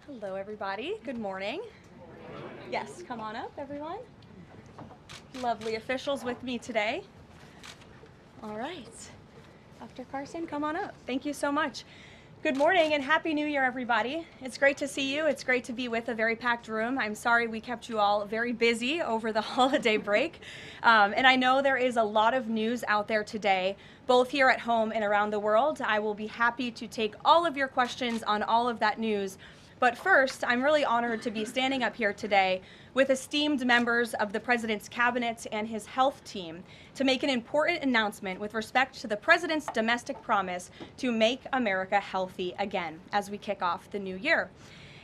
Hello, everybody. Good morning. Yes, come on up, everyone. Lovely officials with me today. All right. Dr. Carson, come on up. Thank you so much. Good morning and Happy New Year, everybody. It's great to see you. It's great to be with a very packed room. I'm sorry we kept you all very busy over the holiday break. And I know there is a lot of news out there today, both here at home and around the world. I will be happy to take all of your questions on all of that news. But first, I'm really honored to be standing up here today with esteemed members of the President's Cabinet and his health team to make an important announcement with respect to the President's domestic promise to make America healthy again as we kick off the new year.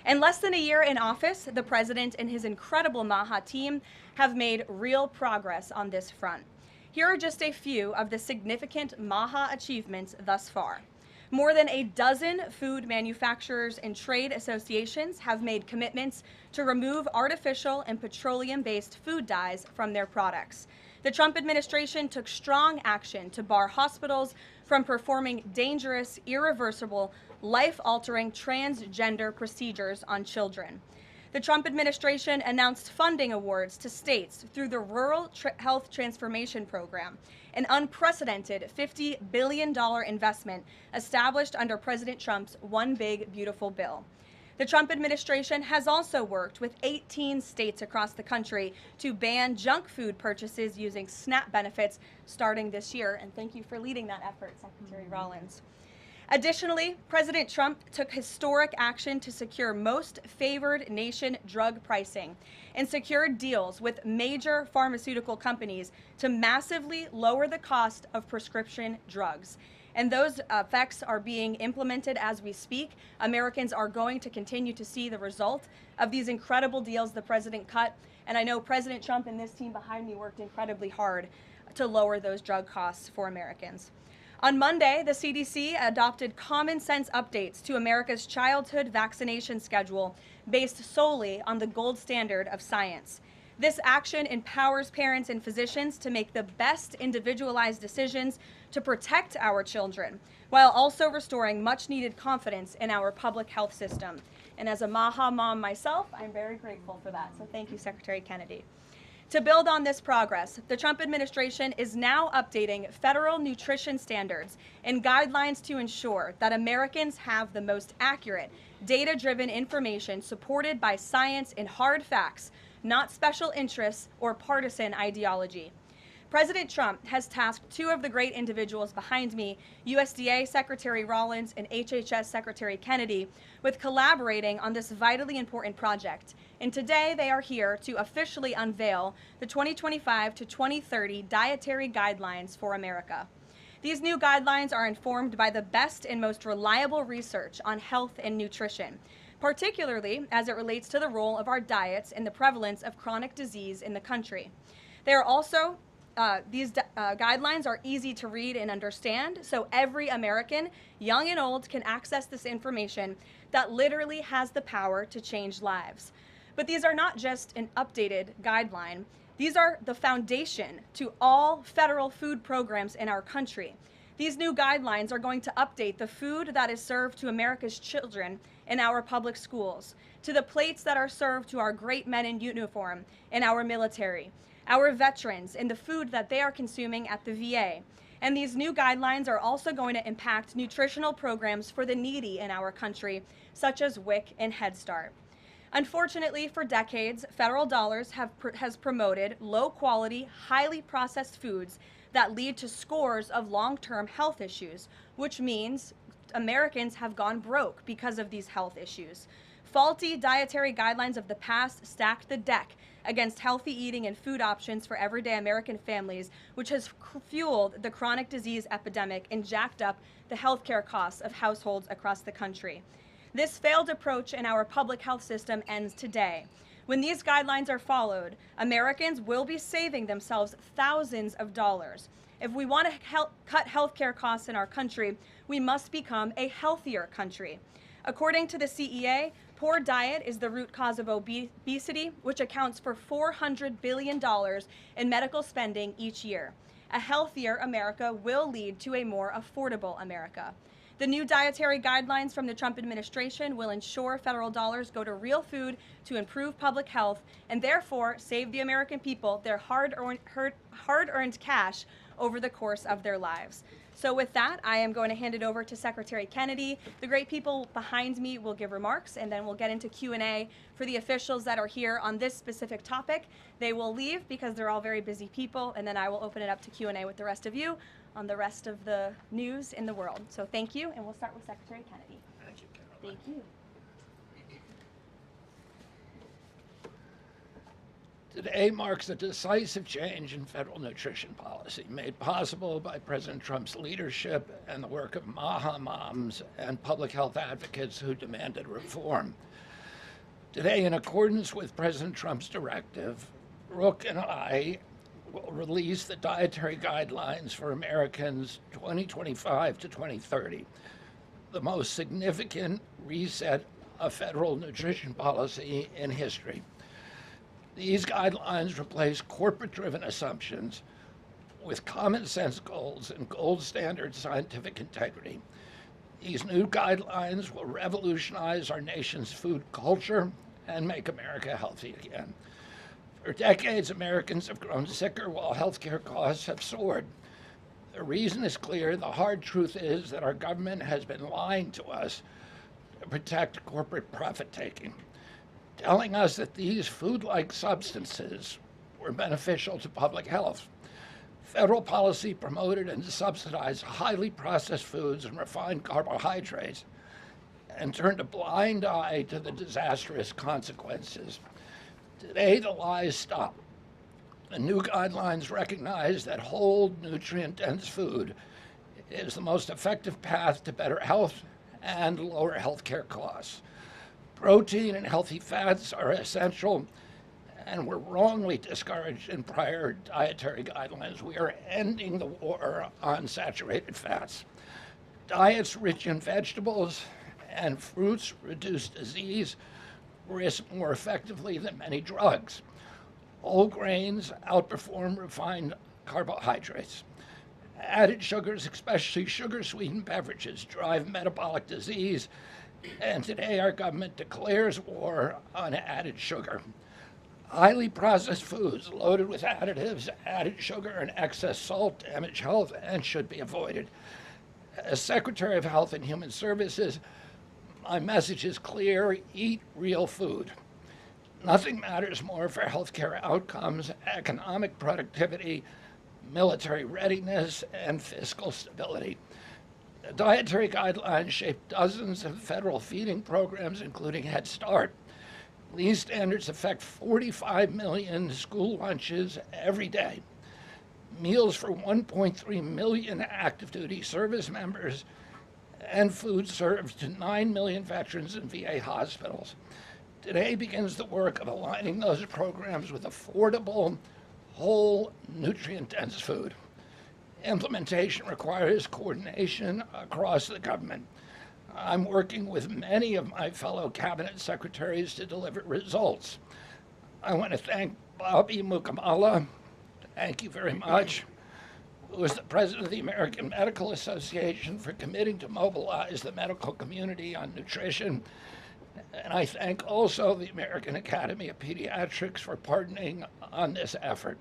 In less than a year in office, the President and his incredible MAHA team have made real progress on this front. Here are just a few of the significant MAHA achievements thus far. More than a dozen food manufacturers and trade associations have made commitments to remove artificial and petroleum-based food dyes from their products. The Trump administration took strong action to bar hospitals from performing dangerous, irreversible, life-altering transgender procedures on children. The Trump administration announced funding awards to states through the Rural Health Transformation Program, an unprecedented $50 billion investment established under President Trump's One Big Beautiful Bill. The Trump administration has also worked with 18 states across the country to ban junk food purchases using SNAP benefits starting this year. And thank you for leading that effort, Secretary Rollins. Additionally, President Trump took historic action to secure most favored nation drug pricing and secured deals with major pharmaceutical companies to massively lower the cost of prescription drugs. And those effects are being implemented as we speak. Americans are going to continue to see the result of these incredible deals the president cut. And I know President Trump and this team behind me worked incredibly hard to lower those drug costs for Americans. On Monday, the CDC adopted common sense updates to America's childhood vaccination schedule based solely on the gold standard of science. This action empowers parents and physicians to make the best individualized decisions to protect our children, while also restoring much needed confidence in our public health system. And as a MAHA mom myself, I'm very grateful for that. So thank you, Secretary Kennedy. To build on this progress, the Trump administration is now updating federal nutrition standards and guidelines to ensure that Americans have the most accurate, data-driven information supported by science and hard facts, not special interests or partisan ideology. President Trump has tasked two of the great individuals behind me, USDA Secretary Rollins and HHS Secretary Kennedy, with collaborating on this vitally important project. And today they are here to officially unveil the 2025 to 2030 dietary guidelines for America. These new guidelines are informed by the best and most reliable research on health and nutrition, particularly as it relates to the role of our diets in the prevalence of chronic disease in the country. They are also These guidelines are easy to read and understand, so every American, young and old, can access this information that literally has the power to change lives. But these are not just an updated guideline. These are the foundation to all federal food programs in our country. These new guidelines are going to update the food that is served to America's children in our public schools, to the plates that are served to our great men in uniform in our military, our veterans, and the food that they are consuming at the VA. And these new guidelines are also going to impact nutritional programs for the needy in our country, such as WIC and Head Start. Unfortunately, for decades, federal dollars has promoted low-quality, highly processed foods that lead to scores of long-term health issues, which means Americans have gone broke because of these health issues. Faulty dietary guidelines of the past stacked the deck against healthy eating and food options for everyday American families, which has fueled the chronic disease epidemic and jacked up the healthcare costs of households across the country. This failed approach in our public health system ends today. When these guidelines are followed, Americans will be saving themselves thousands of dollars. If we want to cut healthcare costs in our country, we must become a healthier country. According to the CEA, poor diet is the root cause of obesity, which accounts for $400 billion in medical spending each year. A healthier America will lead to a more affordable America. The new dietary guidelines from the Trump administration will ensure federal dollars go to real food to improve public health and therefore save the American people their hard-earned cash over the course of their lives. So with that, I am going to hand it over to Secretary Kennedy. The great people behind me will give remarks, and then we'll get into Q&A for the officials that are here on this specific topic. They will leave because they're all very busy people, and then I will open it up to Q&A with the rest of you on the rest of the news in the world. So thank you, and we'll start with Secretary Kennedy. Thank you, Karoline. Thank you. Today marks a decisive change in federal nutrition policy, made possible by President Trump's leadership and the work of MAHA moms and public health advocates who demanded reform. Today, in accordance with President Trump's directive, Brooke and I will release the dietary guidelines for Americans 2025 to 2030, the most significant reset of federal nutrition policy in history. These guidelines replace corporate-driven assumptions with common sense goals and gold standard scientific integrity. These new guidelines will revolutionize our nation's food culture and make America healthy again. For decades, Americans have grown sicker while healthcare costs have soared. The reason is clear. The hard truth is that our government has been lying to us to protect corporate profit-taking, telling us that these food-like substances were beneficial to public health. Federal policy promoted and subsidized highly processed foods and refined carbohydrates and turned a blind eye to the disastrous consequences. Today, the lies stop. The new guidelines recognize that whole, nutrient-dense food is the most effective path to better health and lower healthcare costs. Protein and healthy fats are essential and were wrongly discouraged in prior dietary guidelines. We are ending the war on saturated fats. Diets rich in vegetables and fruits reduce disease risk more effectively than many drugs. Whole grains outperform refined carbohydrates. Added sugars, especially sugar-sweetened beverages, drive metabolic disease, and today our government declares war on added sugar. Highly processed foods loaded with additives, added sugar, and excess salt damage health and should be avoided. As Secretary of Health and Human Services, my message is clear: eat real food. Nothing matters more for healthcare outcomes, economic productivity, military readiness, and fiscal stability. The dietary guidelines shape dozens of federal feeding programs, including Head Start. These standards affect 45 million school lunches every day, meals for 1.3 million active duty service members, and food served to 9 million veterans in VA hospitals. Today begins the work of aligning those programs with affordable, whole, nutrient-dense food. Implementation requires coordination across the government. I'm working with many of my fellow cabinet secretaries to deliver results. I want to thank Bobby Mukamala, thank you very much, who is the president of the American Medical Association, for committing to mobilize the medical community on nutrition. And I thank also the American Academy of Pediatrics for partnering on this effort.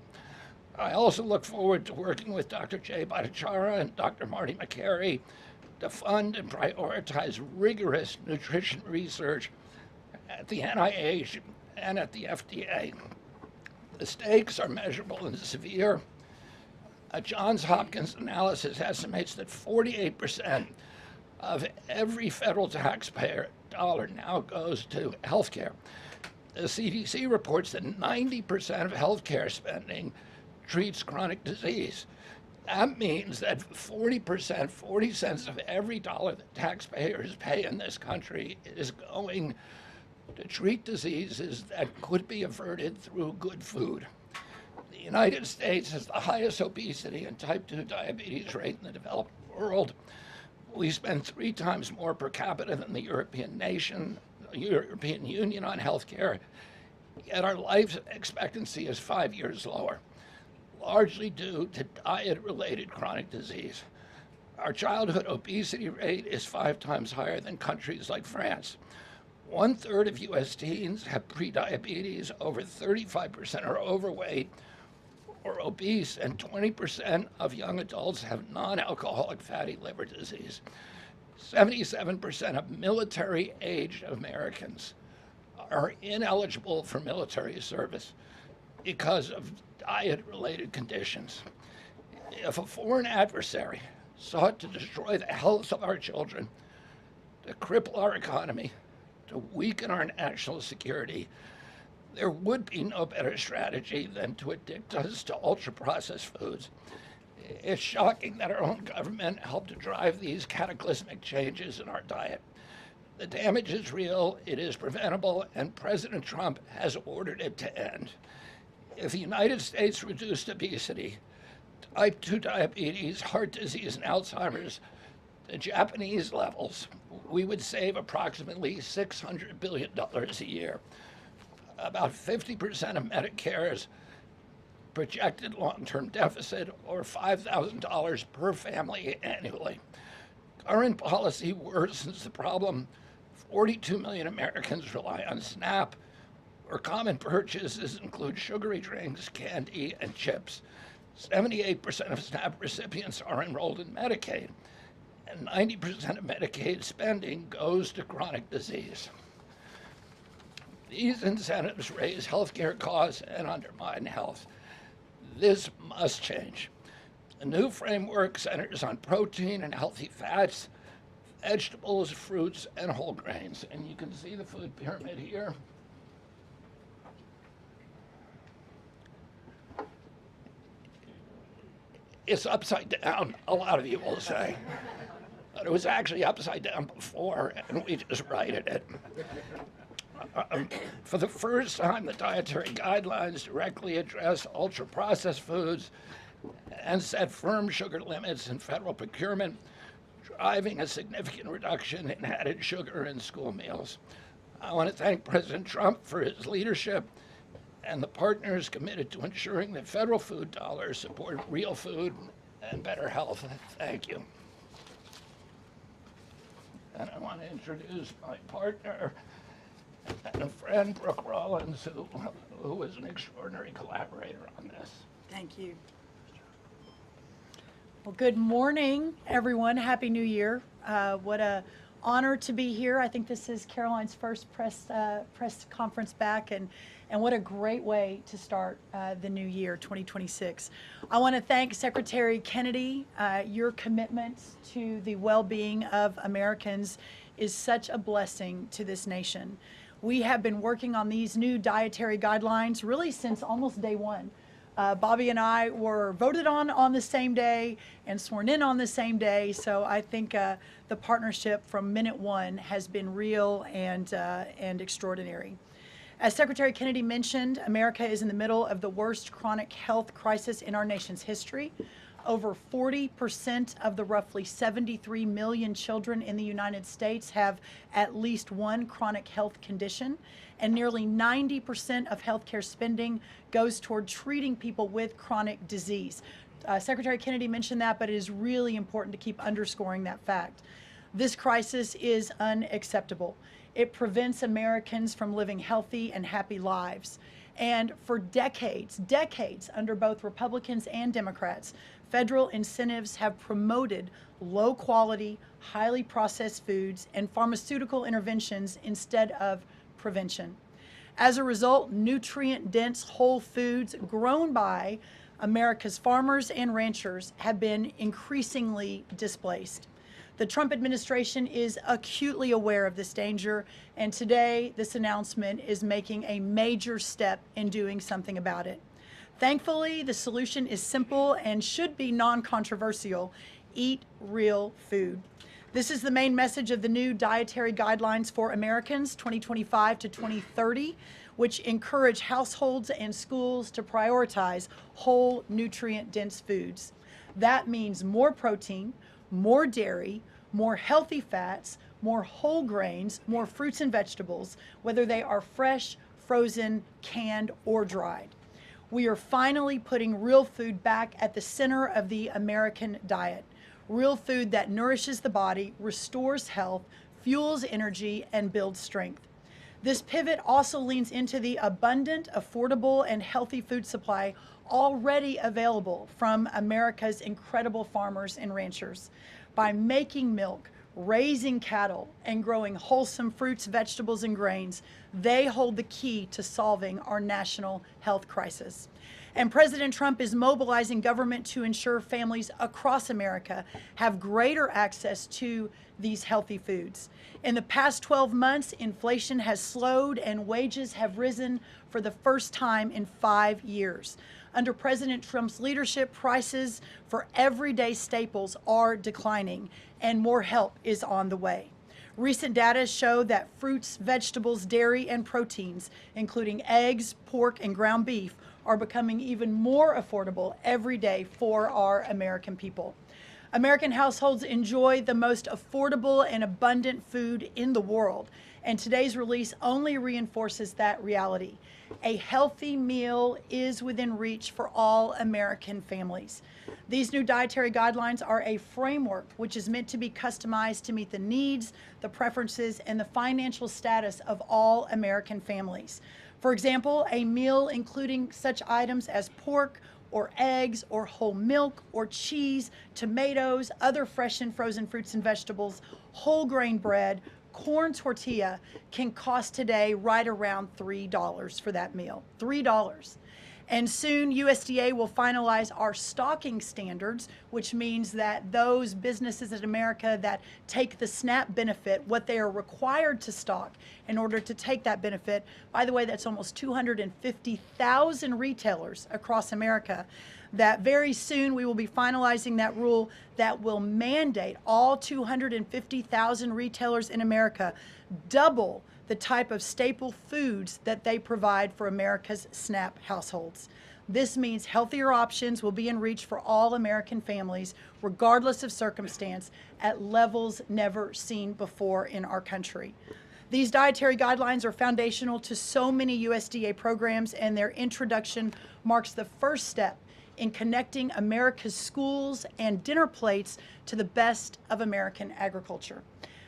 I also look forward to working with Dr. Jay Bhattacharya and Dr. Marty McCary to fund and prioritize rigorous nutrition research at the NIH and at the FDA. The stakes are measurable and severe. A Johns Hopkins analysis estimates that 48% of every federal taxpayer dollar now goes to healthcare. The CDC reports that 90% of healthcare spending treats chronic disease. That means that 40%, 40 cents of every dollar that taxpayers pay in this country is going to treat diseases that could be averted through good food. The United States has the highest obesity and type 2 diabetes rate in the developed world. We spend 3 times more per capita than the European Union on healthcare, yet our life expectancy is 5 years lower, largely due to diet-related chronic disease. Our childhood obesity rate is 5 times higher than countries like France. 1/3 of U.S. teens have prediabetes, over 35% are overweight or obese, and 20% of young adults have non-alcoholic fatty liver disease. 77% of military-aged Americans are ineligible for military service because of diet-related conditions. If a foreign adversary sought to destroy the health of our children, to cripple our economy, to weaken our national security, there would be no better strategy than to addict us to ultra-processed foods. It's shocking that our own government helped to drive these cataclysmic changes in our diet. The damage is real, it is preventable, and President Trump has ordered it to end. If the United States reduced obesity, type 2 diabetes, heart disease, and Alzheimer's to Japanese levels, we would save approximately $600 billion a year. About 50% of Medicare's projected long-term deficit, or $5,000 per family annually. Current policy worsens the problem. 42 million Americans rely on SNAP, where common purchases include sugary drinks, candy, and chips. 78% of SNAP recipients are enrolled in Medicaid, and 90% of Medicaid spending goes to chronic disease. These incentives raise healthcare costs and undermine health. This must change. The new framework centers on protein and healthy fats, vegetables, fruits, and whole grains. And you can see the food pyramid here. It's upside down, a lot of you will say. But it was actually upside down before, and we just righted it. For the first time, the dietary guidelines directly address ultra-processed foods and set firm sugar limits in federal procurement, driving a significant reduction in added sugar in school meals. I want to thank President Trump for his leadership and the partners committed to ensuring that federal food dollars support real food and better health. Thank you. And I want to introduce my partner and a friend, Brooke Rollins, who was an extraordinary collaborator on this. Thank you. Well, good morning, everyone. Happy New Year. What a honor to be here. I think this is Karoline's first press conference back, and what a great way to start the new year, 2026. I want to thank Secretary Kennedy. Your commitment to the well-being of Americans is such a blessing to this nation. We have been working on these new dietary guidelines really since almost day one. Bobby and I were voted on the same day and sworn in on the same day. So I think the partnership from minute one has been real and extraordinary. As Secretary Kennedy mentioned, America is in the middle of the worst chronic health crisis in our nation's history. Over 40% of the roughly 73 million children in the United States have at least one chronic health condition, and nearly 90% of healthcare spending goes toward treating people with chronic disease. Secretary Kennedy mentioned that, but it is really important to keep underscoring that fact. This crisis is unacceptable. It prevents Americans from living healthy and happy lives. And for decades under both Republicans and Democrats, federal incentives have promoted low quality, highly processed foods and pharmaceutical interventions instead of prevention. As a result, nutrient-dense whole foods grown by America's farmers and ranchers have been increasingly displaced. The Trump administration is acutely aware of this danger, and today this announcement is making a major step in doing something about it. Thankfully, the solution is simple and should be non-controversial: eat real food. This is the main message of the new Dietary Guidelines for Americans 2025 to 2030, which encourage households and schools to prioritize whole, nutrient-dense foods. That means more protein, more dairy, more healthy fats, more whole grains, more fruits and vegetables, whether they are fresh, frozen, canned, or dried. We are finally putting real food back at the center of the American diet. real food that nourishes the body, restores health, fuels energy, and builds strength. This pivot also leans into the abundant, affordable, and healthy food supply already available from America's incredible farmers and ranchers. By making milk, raising cattle, and growing wholesome fruits, vegetables, and grains, they hold the key to solving our national health crisis. And President Trump is mobilizing government to ensure families across America have greater access to these healthy foods. In the past 12 months, inflation has slowed and wages have risen for the first time in 5 years. Under President Trump's leadership, prices for everyday staples are declining, and more help is on the way. Recent data show that fruits, vegetables, dairy, and proteins, including eggs, pork, and ground beef, are becoming even more affordable every day for our American people. American households enjoy the most affordable and abundant food in the world, and today's release only reinforces that reality. A healthy meal is within reach for all American families. These new dietary guidelines are a framework which is meant to be customized to meet the needs, the preferences, and the financial status of all American families. For example, a meal including such items as pork or eggs or whole milk or cheese, tomatoes, other fresh and frozen fruits and vegetables, whole grain bread, corn tortilla can cost today right around $3 for that meal. $3. And soon USDA will finalize our stocking standards, which means that those businesses in America that take the SNAP benefit, what they are required to stock in order to take that benefit, by the way, that's almost 250,000 retailers across America, that very soon we will be finalizing that rule that will mandate all 250,000 retailers in America double the type of staple foods that they provide for America's SNAP households. This means healthier options will be in reach for all American families, regardless of circumstance, at levels never seen before in our country. These dietary guidelines are foundational to so many USDA programs, and their introduction marks the first step in connecting America's schools and dinner plates to the best of American agriculture.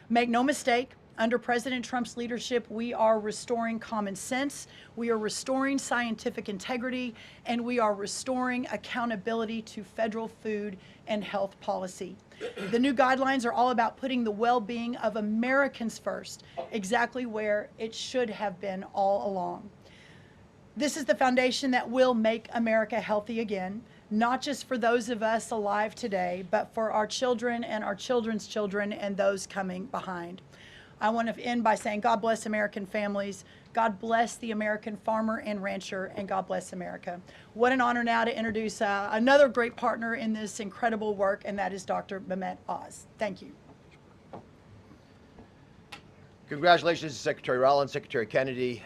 Make no mistake, under President Trump's leadership, we are restoring common sense, we are restoring scientific integrity, and we are restoring accountability to federal food and health policy. The new guidelines are all about putting the well-being of Americans first, exactly where it should have been all along. This is the foundation that will make America healthy again, not just for those of us alive today, but for our children and our children's children and those coming behind. I want to end by saying God bless American families, God bless the American farmer and rancher, and God bless America. What an honor now to introduce another great partner in this incredible work, and that is Dr. Mehmet Oz. Thank you. Congratulations to Secretary Rollins, Secretary Kennedy,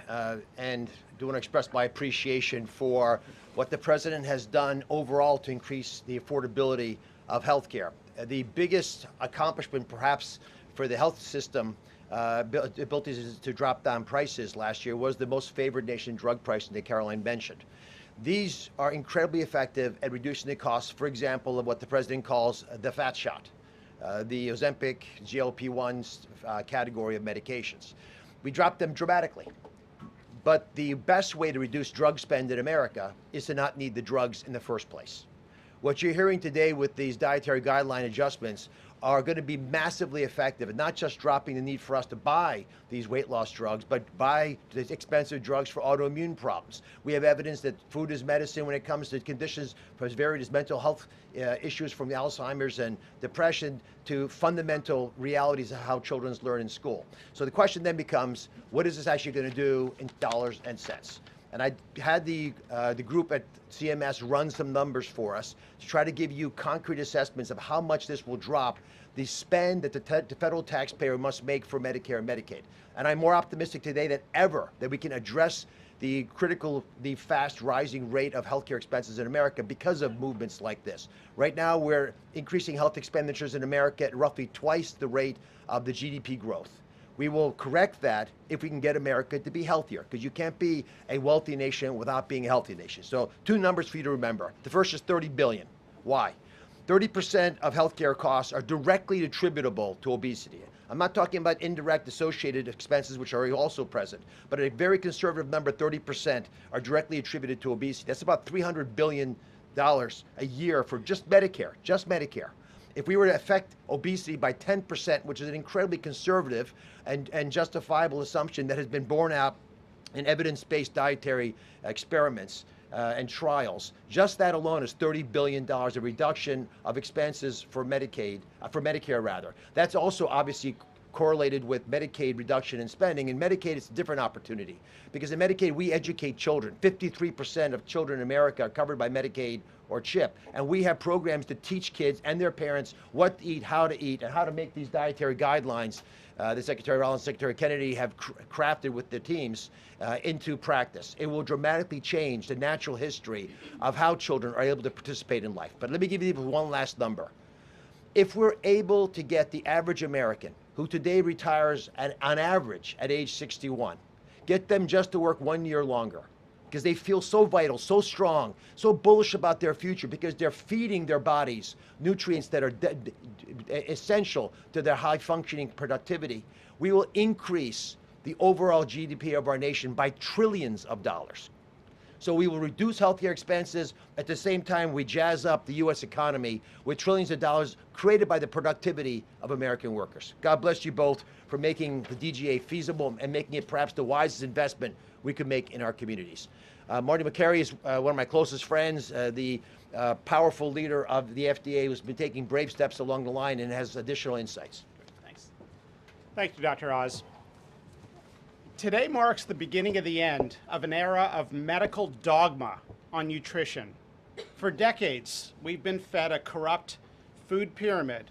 and I do want to express my appreciation for what the President has done overall to increase the affordability of health care. The biggest accomplishment perhaps for the health system ability to drop down prices last year was the most favored nation drug pricing that Karoline mentioned. These are incredibly effective at reducing the costs, for example, of what the President calls the fat shot, the Ozempic, GLP-1s category of medications. We dropped them dramatically. But the best way to reduce drug spend in America is to not need the drugs in the first place. What you're hearing today with these dietary guideline adjustments are going to be massively effective, and not just dropping the need for us to buy these weight loss drugs, but buy the expensive drugs for autoimmune problems. We have evidence that food is medicine when it comes to conditions as varied as mental health issues from Alzheimer's and depression to fundamental realities of how children learn in school. So the question then becomes, what is this actually going to do in dollars and cents? And I had the group at CMS run some numbers for us to try to give you concrete assessments of how much this will drop the spend that the federal taxpayer must make for Medicare and Medicaid. And I'm more optimistic today than ever that we can address the fast rising rate of healthcare expenses in America because of movements like this. Right now, we're increasing health expenditures in America at roughly twice the rate of the GDP growth. We will correct that if we can get America to be healthier, because you can't be a wealthy nation without being a healthy nation. So 2 numbers for you to remember. The first is $30 billion. Why? 30% of healthcare costs are directly attributable to obesity. I'm not talking about indirect associated expenses, which are also present, but a very conservative number, 30%, are directly attributed to obesity. That's about $300 billion a year for just Medicare, If we were to affect obesity by 10%, which is an incredibly conservative and justifiable assumption that has been borne out in evidence-based dietary experiments and trials, just that alone is $30 billion of reduction of expenses for Medicare rather. That's also obviously correlated with Medicaid reduction in spending. In Medicaid, it's a different opportunity because in Medicaid, we educate children. 53% of children in America are covered by Medicaid or CHIP, and we have programs to teach kids and their parents what to eat, and how to make these dietary guidelines that Secretary Rollins, Secretary Kennedy have crafted with their teams into practice. It will dramatically change the natural history of how children are able to participate in life. But let me give you one last number. If we're able to get the average American, who today retires on average at age 61, get them just to work 1 year longer, because they feel so vital, so strong, so bullish about their future, because they're feeding their bodies nutrients that are essential to their high-functioning productivity, we will increase the overall GDP of our nation by trillions of dollars. So we will reduce healthcare expenses. At the same time, we jazz up the U.S. economy with trillions of dollars created by the productivity of American workers. God bless you both for making the DGA feasible and making it perhaps the wisest investment we could make in our communities. Marty McCary is one of my closest friends, the powerful leader of the FDA, who's been taking brave steps along the line and has additional insights. Thanks. Thank you, Dr. Oz. Today marks the beginning of the end of an era of medical dogma on nutrition. For decades, we've been fed a corrupt food pyramid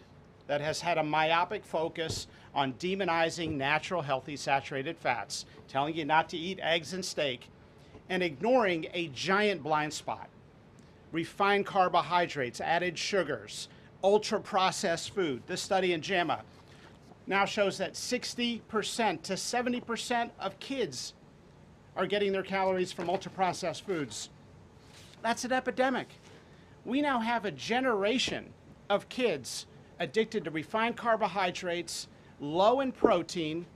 that has had a myopic focus on demonizing natural, healthy, saturated fats, telling you not to eat eggs and steak, and ignoring a giant blind spot: refined carbohydrates, added sugars, ultra-processed food. This study in JAMA now shows that 60% to 70% of kids are getting their calories from ultra-processed foods. That's an epidemic. We now have a generation of kids addicted to refined carbohydrates, low in protein.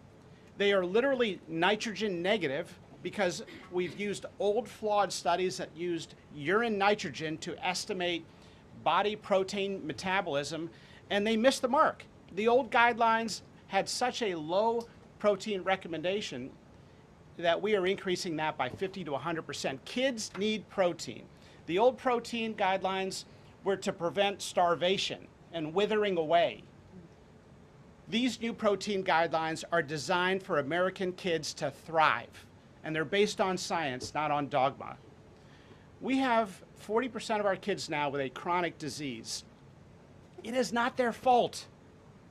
They are literally nitrogen negative because we've used old flawed studies that used urine nitrogen to estimate body protein metabolism, and they missed the mark. The old guidelines had such a low protein recommendation that we are increasing that by 50 to 100%. Kids need protein. The old protein guidelines were to prevent starvation and withering away. These new protein guidelines are designed for American kids to thrive, and they're based on science, not on dogma. We have 40% of our kids now with a chronic disease. It is not their fault.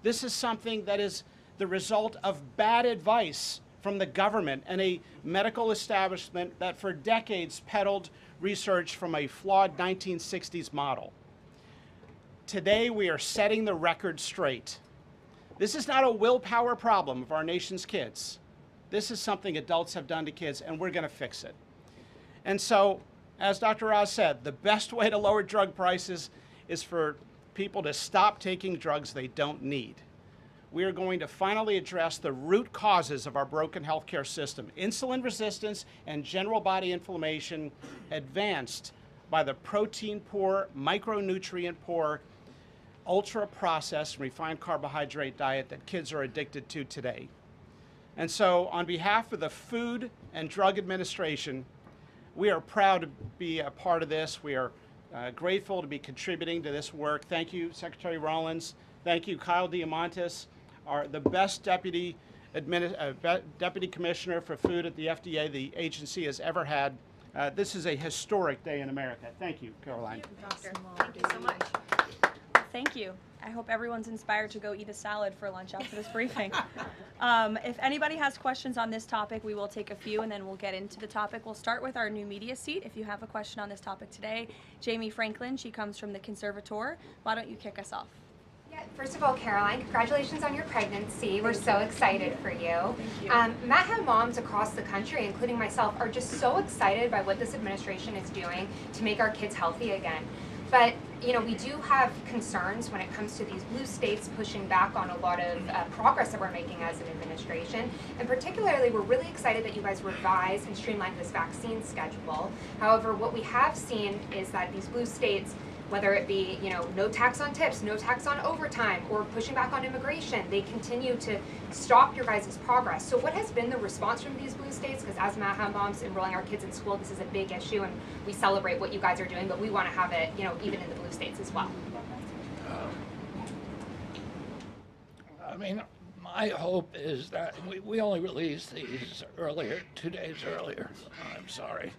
This is something that is the result of bad advice from the government and a medical establishment that for decades peddled research from a flawed 1960s model. Today, we are setting the record straight. This is not a willpower problem of our nation's kids. This is something adults have done to kids, and we're going to fix it. And so, as Dr. Oz said, the best way to lower drug prices is for people to stop taking drugs they don't need. We are going to finally address the root causes of our broken healthcare system: insulin resistance and general body inflammation, advanced by the protein-poor, micronutrient-poor, ultra-processed, refined carbohydrate diet that kids are addicted to today. And so, on behalf of the Food and Drug Administration, we are proud to be a part of this. We are grateful to be contributing to this work. Thank you, Secretary Rollins. Thank you, Kyle Diamantis, the best deputy commissioner for food at the FDA the agency has ever had. This is a historic day in America. Thank you, Karoline. Doctor. Thank you so much. Thank you. I hope everyone's inspired to go eat a salad for lunch after this briefing. If anybody has questions on this topic, we will take a few and then we'll get into the topic. We'll start with our new media seat. If you have a question on this topic today, Jamie Franklin, she comes from the Conservator. Why don't you kick us off? Yeah, first of all, Karoline, congratulations on your pregnancy. We're so excited for you. Thank you. MAHA moms across the country, including myself, are just so excited by what this administration is doing to make our kids healthy again. But we do have concerns when it comes to these blue states pushing back on a lot of progress that we're making as an administration. And particularly, we're really excited that you guys revise and streamline this vaccine schedule. However, what we have seen is that these blue states, whether it be no tax on tips, no tax on overtime, or pushing back on immigration, they continue to stop your guys' progress. So what has been the response from these blue states? Because as MAHA moms enrolling our kids in school, this is a big issue, and we celebrate what you guys are doing, but we want to have it even in the blue states as well. I mean, my hope is that we only released these earlier, 2 days earlier. I'm sorry.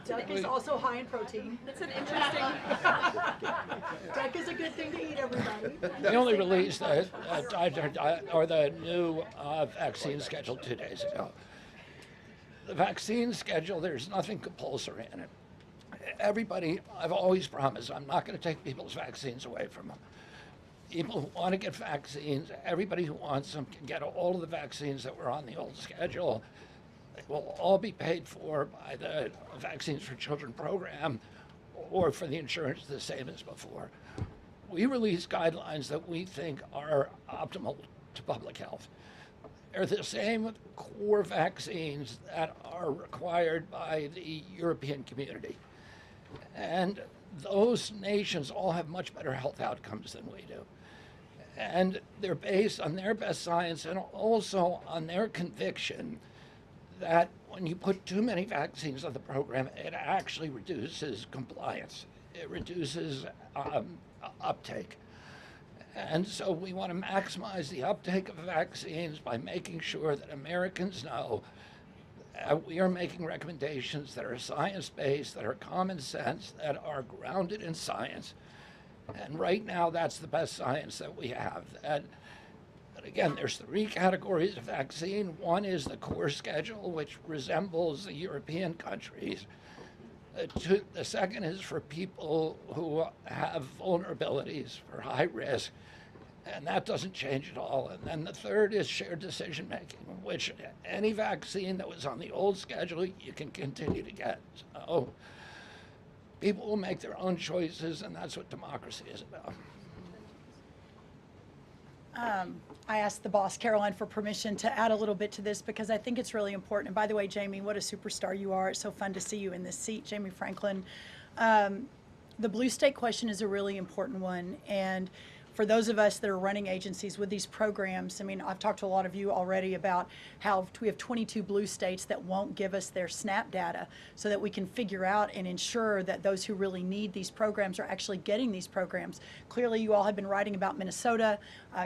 Duck is also high in protein. It's an interesting. Duck is a good thing to eat, everybody. We only released the new vaccine schedule 2 days ago. The vaccine schedule, there's nothing compulsory in it. Everybody, I've always promised, I'm not going to take people's vaccines away from them. People who want to get vaccines, everybody who wants them can get all of the vaccines that were on the old schedule. They will all be paid for by the Vaccines for Children program or for the insurance the same as before. We release guidelines that we think are optimal to public health. They're the same core vaccines that are required by the European community. And those nations all have much better health outcomes than we do. And they're based on their best science and also on their conviction that when you put too many vaccines on the program, it actually reduces compliance. It reduces uptake. And so we want to maximize the uptake of vaccines by making sure that Americans know we are making recommendations that are science-based, that are common sense, that are grounded in science. And right now, that's the best science that we have. And again, there's 3 categories of vaccine. One is the core schedule, which resembles the European countries. The second is for people who have vulnerabilities, for high risk, and that doesn't change at all. And then the third is shared decision making, which any vaccine that was on the old schedule, you can continue to get. So people will make their own choices, and that's what democracy is about. I asked the boss, Karoline, for permission to add a little bit to this because I think it's really important. And by the way, Jamie, what a superstar you are. It's so fun to see you in this seat, Jamie Franklin. The blue state question is a really important one. And for those of us that are running agencies with these programs, I mean, I've talked to a lot of you already about how we have 22 blue states that won't give us their SNAP data so that we can figure out and ensure that those who really need these programs are actually getting these programs. Clearly, you all have been writing about Minnesota.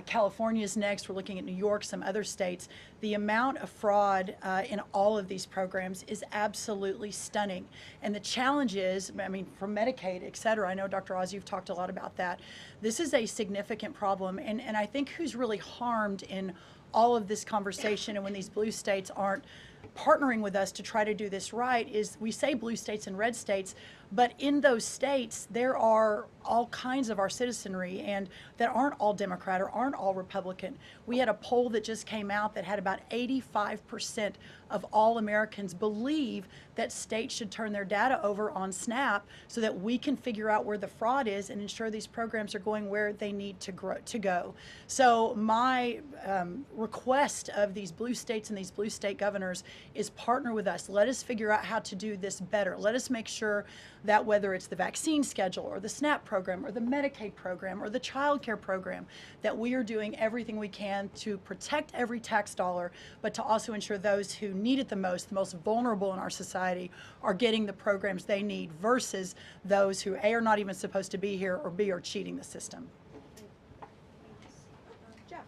California is next. We're looking at New York, some other states. The amount of fraud in all of these programs is absolutely stunning. And the challenge is, I mean, from Medicaid, et cetera, I know, Dr. Oz, you've talked a lot about that. This is a significant problem. And I think who's really harmed in all of this conversation and when these blue states aren't partnering with us to try to do this right is we say blue states and red states, but in those states, there are all kinds of our citizenry and that aren't all Democrat or aren't all Republican. We had a poll that just came out that had about 85% of all Americans believe that states should turn their data over on SNAP so that we can figure out where the fraud is and ensure these programs are going where they need to go. So my request of these blue states and these blue state governors is partner with us. Let us figure out how to do this better. Let us make sure that whether it's the vaccine schedule or the SNAP program or the Medicaid program or the child care program, that we are doing everything we can to protect every tax dollar, but to also ensure those who need it the most vulnerable in our society, are getting the programs they need versus those who A, are not even supposed to be here, or B, are cheating the system. Jeff.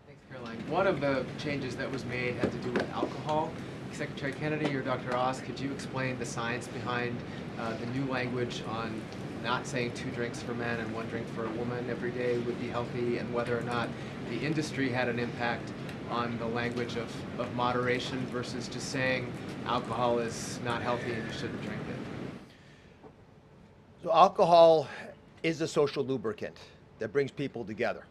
Thanks, Caroline. One of the changes that was made had to do with alcohol. Secretary Kennedy or Dr. Oz, could you explain the science behind the new language on not saying 2 drinks for men and 1 drink for a woman every day would be healthy, and whether or not the industry had an impact on the language of moderation versus just saying alcohol is not healthy and you shouldn't drink it? So alcohol is a social lubricant that brings people together.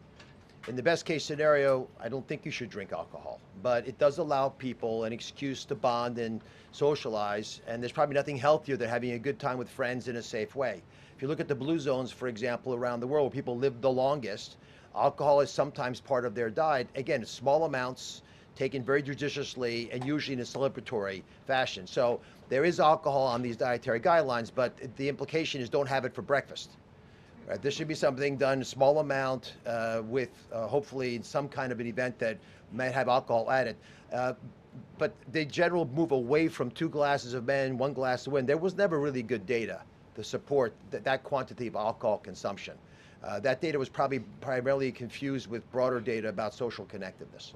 In the best case scenario, I don't think you should drink alcohol, but it does allow people an excuse to bond and socialize, and there's probably nothing healthier than having a good time with friends in a safe way. If you look at the blue zones, for example, around the world where people live the longest, alcohol is sometimes part of their diet. Again, it's small amounts, taken very judiciously, and usually in a celebratory fashion. So there is alcohol on these dietary guidelines, but the implication is don't have it for breakfast. Right, this should be something done in a small amount with hopefully some kind of an event that might have alcohol added. But the general move away from 2 glasses of men, 1 glass of women, there was never really good data to support that quantity of alcohol consumption. That data was probably primarily confused with broader data about social connectiveness.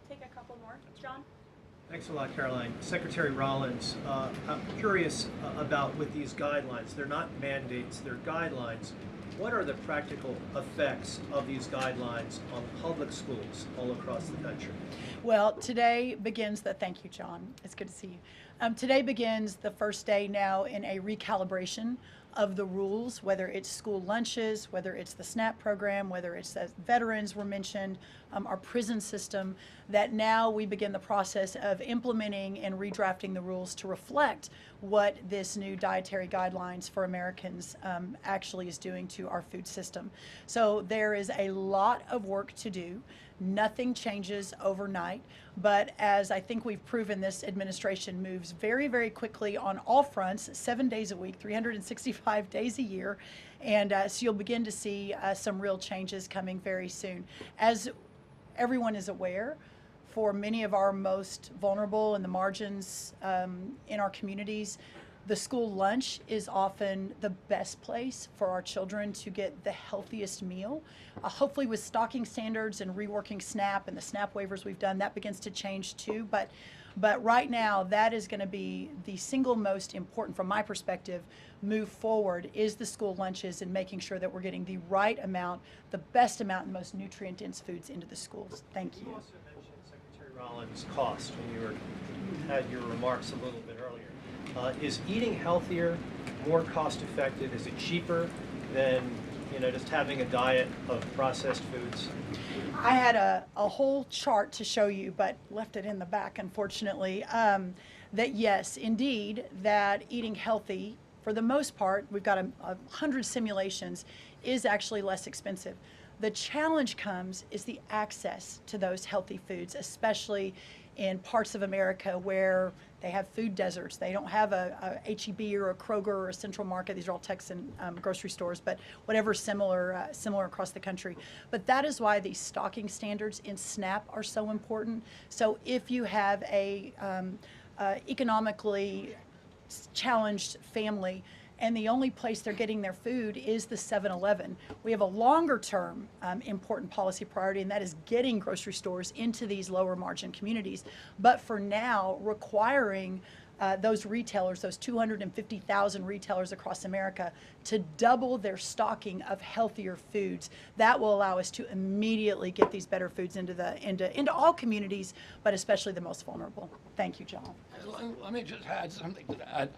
Take a couple more. John? Thanks a lot, Caroline. Secretary Rollins, I'm curious about with these guidelines. They're not mandates, they're guidelines. What are the practical effects of these guidelines on public schools all across the country? Well, today begins thank you, John. It's good to see you. Today begins the first day now in a recalibration of the rules, whether it's school lunches, whether it's the SNAP program, whether it's as veterans were mentioned, our prison system, that now we begin the process of implementing and redrafting the rules to reflect what this new dietary guidelines for Americans actually is doing to our food system. So there is a lot of work to do. Nothing changes overnight, but as I think we've proven, this administration moves very, very quickly on all fronts, 7 days a week, 365 days a year, and so you'll begin to see some real changes coming very soon. As everyone is aware, for many of our most vulnerable in the margins in our communities, the school lunch is often the best place for our children to get the healthiest meal. Hopefully with stocking standards and reworking SNAP and the SNAP waivers we've done, that begins to change too. But right now, that is going to be the single most important, from my perspective, move forward, is the school lunches and making sure that we're getting the right amount, the best amount, and most nutrient-dense foods into the schools. Thank you. You also mentioned, Secretary Rollins, cost when you had your remarks a little bit earlier. Is eating healthier more cost effective? Is it cheaper than just having a diet of processed foods? I had a whole chart to show you, but left it in the back, unfortunately, that yes, indeed, that eating healthy, for the most part, we've got 100 simulations, is actually less expensive. The challenge is the access to those healthy foods, especially in parts of America where they have food deserts. They don't have a H-E-B or a Kroger or a Central Market. These are all Texan grocery stores, but whatever similar across the country. But that is why these stocking standards in SNAP are so important. So if you have a economically challenged family, and the only place they're getting their food is the 7-Eleven. We have a longer term important policy priority, and that is getting grocery stores into these lower margin communities. But for now, requiring those retailers, those 250,000 retailers across America, to double their stocking of healthier foods, that will allow us to immediately get these better foods into all communities, but especially the most vulnerable. Thank you, John. Let me just add something to that.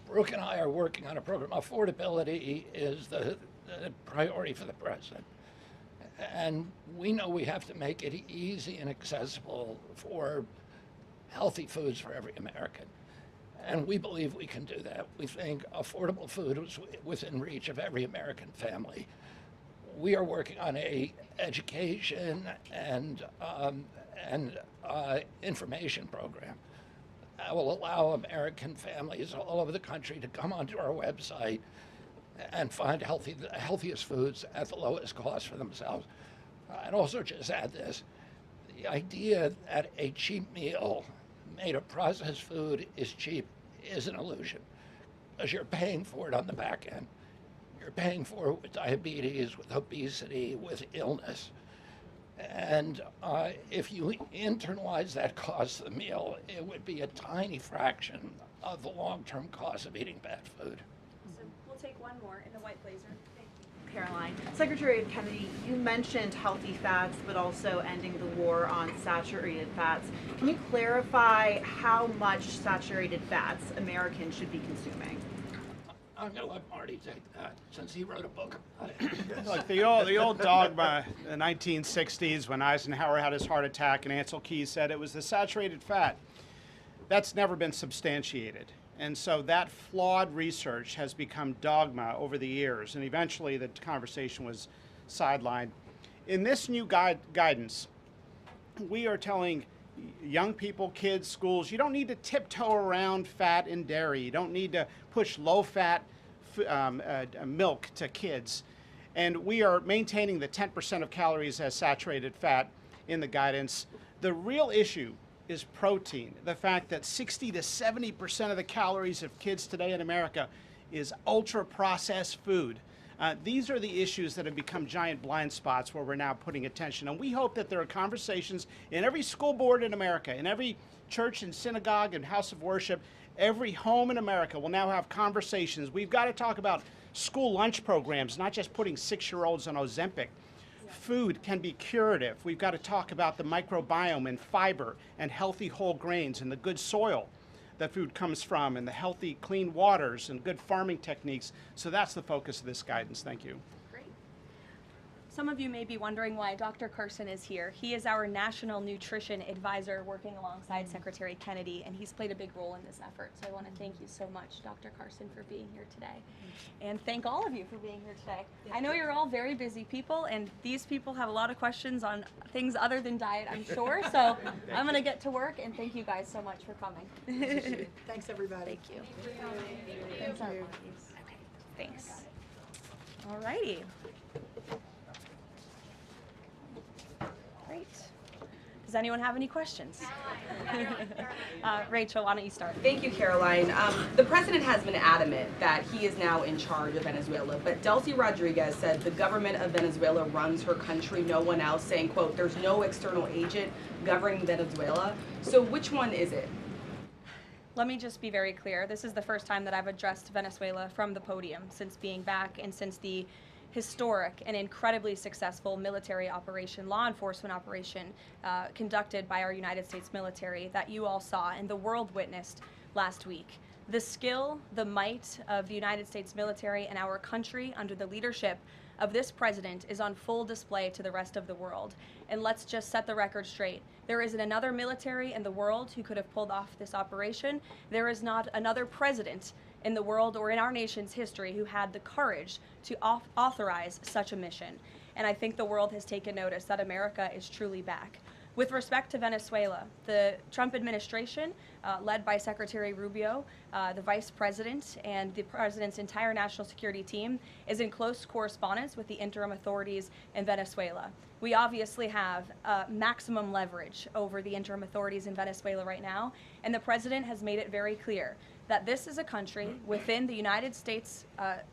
Brooke and I are working on a program. Affordability is the priority for the president. And we know we have to make it easy and accessible for healthy foods for every American. And we believe we can do that. We think affordable food is within reach of every American family. We are working on a education and information program that will allow American families all over the country to come onto our website and find the healthiest foods at the lowest cost for themselves. I'd also just add this. The idea that a cheap meal made of processed food is cheap is an illusion, because you're paying for it on the back end. You're paying for it with diabetes, with obesity, with illness. And if you internalize that cost of the meal, it would be a tiny fraction of the long-term cost of eating bad food. So we'll take one more in the white blazer. Caroline. Secretary Kennedy, you mentioned healthy fats, but also ending the war on saturated fats. Can you clarify how much saturated fats Americans should be consuming? I'm going to let Marty take that since he wrote a book about it. Look, the old dogma in the 1960s when Eisenhower had his heart attack and Ancel Keys said it was the saturated fat. That's never been substantiated. And so that flawed research has become dogma over the years, and eventually the conversation was sidelined. In this new guidance, we are telling young people, kids, schools, you don't need to tiptoe around fat and dairy. You don't need to push low-fat milk to kids. And we are maintaining the 10% of calories as saturated fat in the guidance. The real issue is protein. The fact that 60 to 70% of the calories of kids today in America is ultra-processed food. These are the issues that have become giant blind spots where we're now putting attention. And we hope that there are conversations in every school board in America, in every church and synagogue and house of worship, every home in America will now have conversations. We've got to talk about school lunch programs, not just putting 6-year-olds on Ozempic. Food can be curative. We've got to talk about the microbiome and fiber and healthy whole grains and the good soil that food comes from and the healthy, clean waters and good farming techniques. So that's the focus of this guidance. Thank you. Great. Some of you may be wondering why Dr. Carson is here. He is our National Nutrition Advisor working alongside Secretary Kennedy, and he's played a big role in this effort. So I want to thank you so much, Dr. Carson, for being here today. And thank all of you for being here today. I know you're all very busy people, and these people have a lot of questions on things other than diet, I'm sure. So I'm going to get to work, and thank you guys so much for coming. Thanks, everybody. Thank you. Thank you. Okay, thanks. All righty. Great. Does anyone have any questions? Rachel, why don't you start? Thank you, Caroline. The president has been adamant that he is now in charge of Venezuela, but Delcy Rodriguez said the government of Venezuela runs her country, no one else, saying, quote, there's no external agent governing Venezuela. So which one is it? Let me just be very clear. This is the first time that I've addressed Venezuela from the podium since being back and since the historic and incredibly successful military operation, law enforcement operation conducted by our United States military that you all saw and the world witnessed last week. The skill, the might of the United States military and our country under the leadership of this president is on full display to the rest of the world. And let's just set the record straight. There isn't another military in the world who could have pulled off this operation. There is not another president in the world or in our nation's history who had the courage to authorize such a mission. And I think the world has taken notice that America is truly back. With respect to Venezuela, the Trump administration, led by Secretary Rubio, the vice president, and the president's entire national security team, is in close correspondence with the interim authorities in Venezuela. We obviously have maximum leverage over the interim authorities in Venezuela right now, and the president has made it very clear that this is a country within the United States,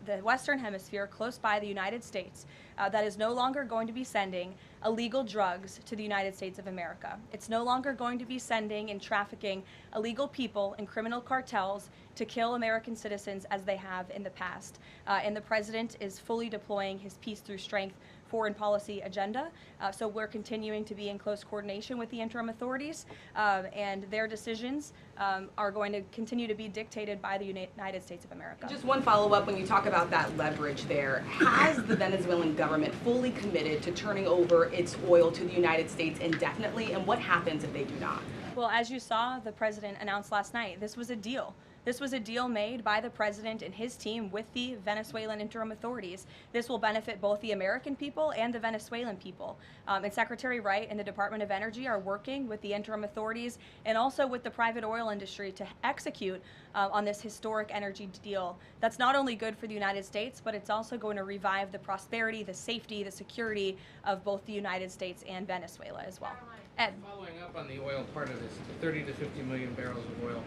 the Western Hemisphere, close by the United States, that is no longer going to be sending illegal drugs to the United States of America. It's no longer going to be sending and trafficking illegal people and criminal cartels to kill American citizens as they have in the past. And the president is fully deploying his peace through strength foreign policy agenda. So we're continuing to be in close coordination with the interim authorities, and their decisions are going to continue to be dictated by the United States of America. Just one follow-up, when you talk about that leverage there, has the Venezuelan government fully committed to turning over its oil to the United States indefinitely, and what happens if they do not? Well, as you saw, the president announced last night, this was a deal. This was a deal made by the president and his team with the Venezuelan interim authorities. This will benefit both the American people and the Venezuelan people. And Secretary Wright and the Department of Energy are working with the interim authorities and also with the private oil industry to execute on this historic energy deal. That's not only good for the United States, but it's also going to revive the prosperity, the safety, the security of both the United States and Venezuela as well. Ed. Following up on the oil part of this, the 30 to 50 million barrels of oil,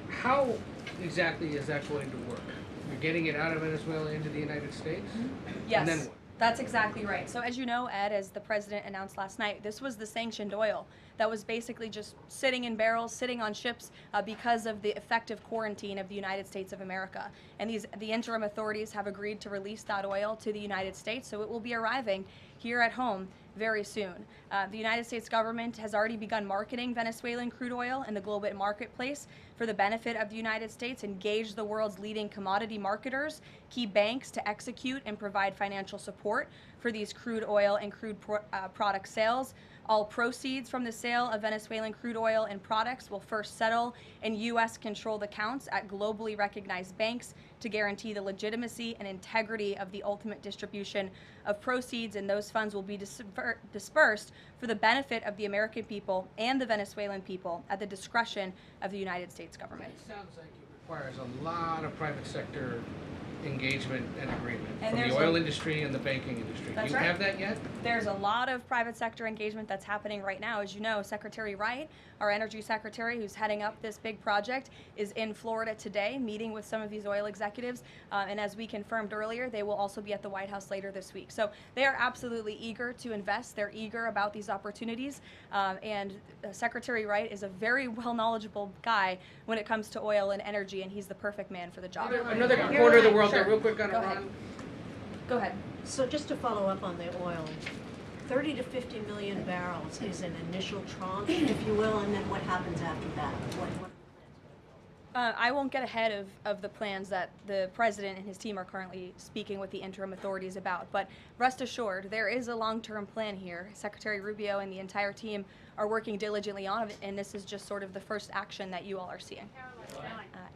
how exactly is that going to work? You're getting it out of Venezuela into the United States? Yes. And then what? That's exactly right. So as you know, Ed, as the president announced last night, this was the sanctioned oil that was basically just sitting in barrels, sitting on ships because of the effective quarantine of the United States of America. And the interim authorities have agreed to release that oil to the United States, so it will be arriving here at home. very soon. The United States government has already begun marketing Venezuelan crude oil in the global marketplace for the benefit of the United States, engaged the world's leading commodity marketers, key banks to execute and provide financial support for these crude oil and crude product sales. All proceeds from the sale of Venezuelan crude oil and products will first settle in U.S.-controlled accounts at globally recognized banks to guarantee the legitimacy and integrity of the ultimate distribution of proceeds, and those funds will be dispersed for the benefit of the American people and the Venezuelan people at the discretion of the United States government. It sounds like it requires a lot of private sector engagement and agreement And from the oil industry and the banking industry. That's Do you right. have that yet? There's a lot of private sector engagement that's happening right now. As you know, Secretary Wright, our energy secretary who's heading up this big project, is in Florida today meeting with some of these oil executives. And as we confirmed earlier, they will also be at the White House later this week. So they are absolutely eager to invest. They're eager about these opportunities. And Secretary Wright is a very well knowledgeable guy when it comes to oil and energy, and he's the perfect man for the job. Another corner of the world Sure. there, real quick on Go ahead. Iran. Go ahead. So just to follow up on the oil, 30 to 50 million barrels is an initial tranche, if you will, and then what happens after that? What I won't get ahead of the plans that the president and his team are currently speaking with the interim authorities about, but rest assured, there is a long-term plan here. Secretary Rubio and the entire team are working diligently on it, and this is just sort of the first action that you all are seeing.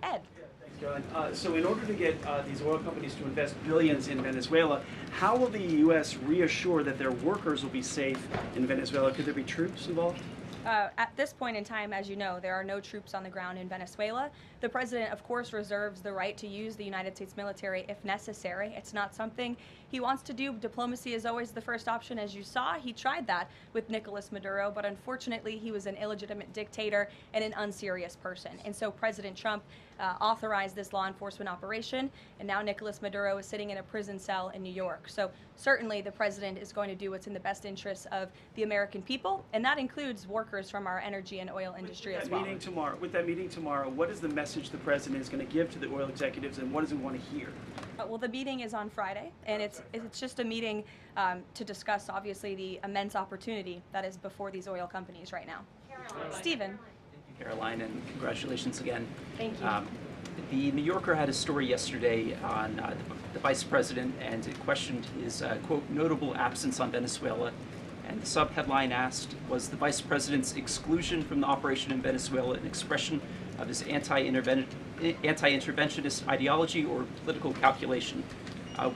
Ed. Thanks, Caroline. So in order to get these oil companies to invest billions in Venezuela, how will the U.S. reassure that their workers will be safe in Venezuela? Could there be troops involved? At this point in time, as you know, there are no troops on the ground in Venezuela. The president, of course, reserves the right to use the United States military if necessary. It's not something he wants to do. Diplomacy is always the first option. As you saw, he tried that with Nicolas Maduro, but unfortunately, he was an illegitimate dictator and an unserious person. And so President Trump authorized this law enforcement operation, and now Nicolas Maduro is sitting in a prison cell in New York. So certainly the president is going to do what's in the best interests of the American people, and that includes workers from our energy and oil industry as well. With that meeting tomorrow, what is the message the president is going to give to the oil executives, and what does he want to hear? Well, the meeting is on Friday, and it's just a meeting to discuss, obviously, the immense opportunity that is before these oil companies right now. Stephen. Caroline, and congratulations again. Thank you. The New Yorker had a story yesterday on the vice president, and it questioned his, quote, notable absence on Venezuela. And the sub-headline asked, was the vice president's exclusion from the operation in Venezuela an expression of his anti-interventionist ideology or political calculation?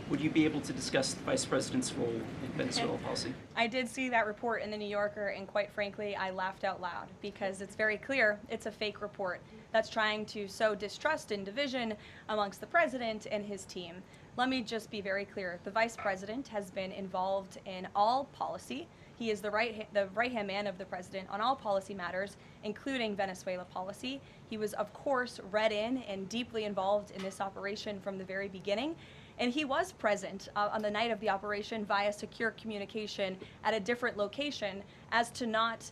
Would you be able to discuss the vice president's role in Venezuela policy? I did see that report in the New Yorker, and quite frankly, I laughed out loud because it's very clear it's a fake report that's trying to sow distrust and division amongst the president and his team. Let me just be very clear. The vice president has been involved in all policy. He is the right-hand man of the president on all policy matters, including Venezuela policy. He was, of course, read in and deeply involved in this operation from the very beginning. And he was present on the night of the operation via secure communication at a different location as to not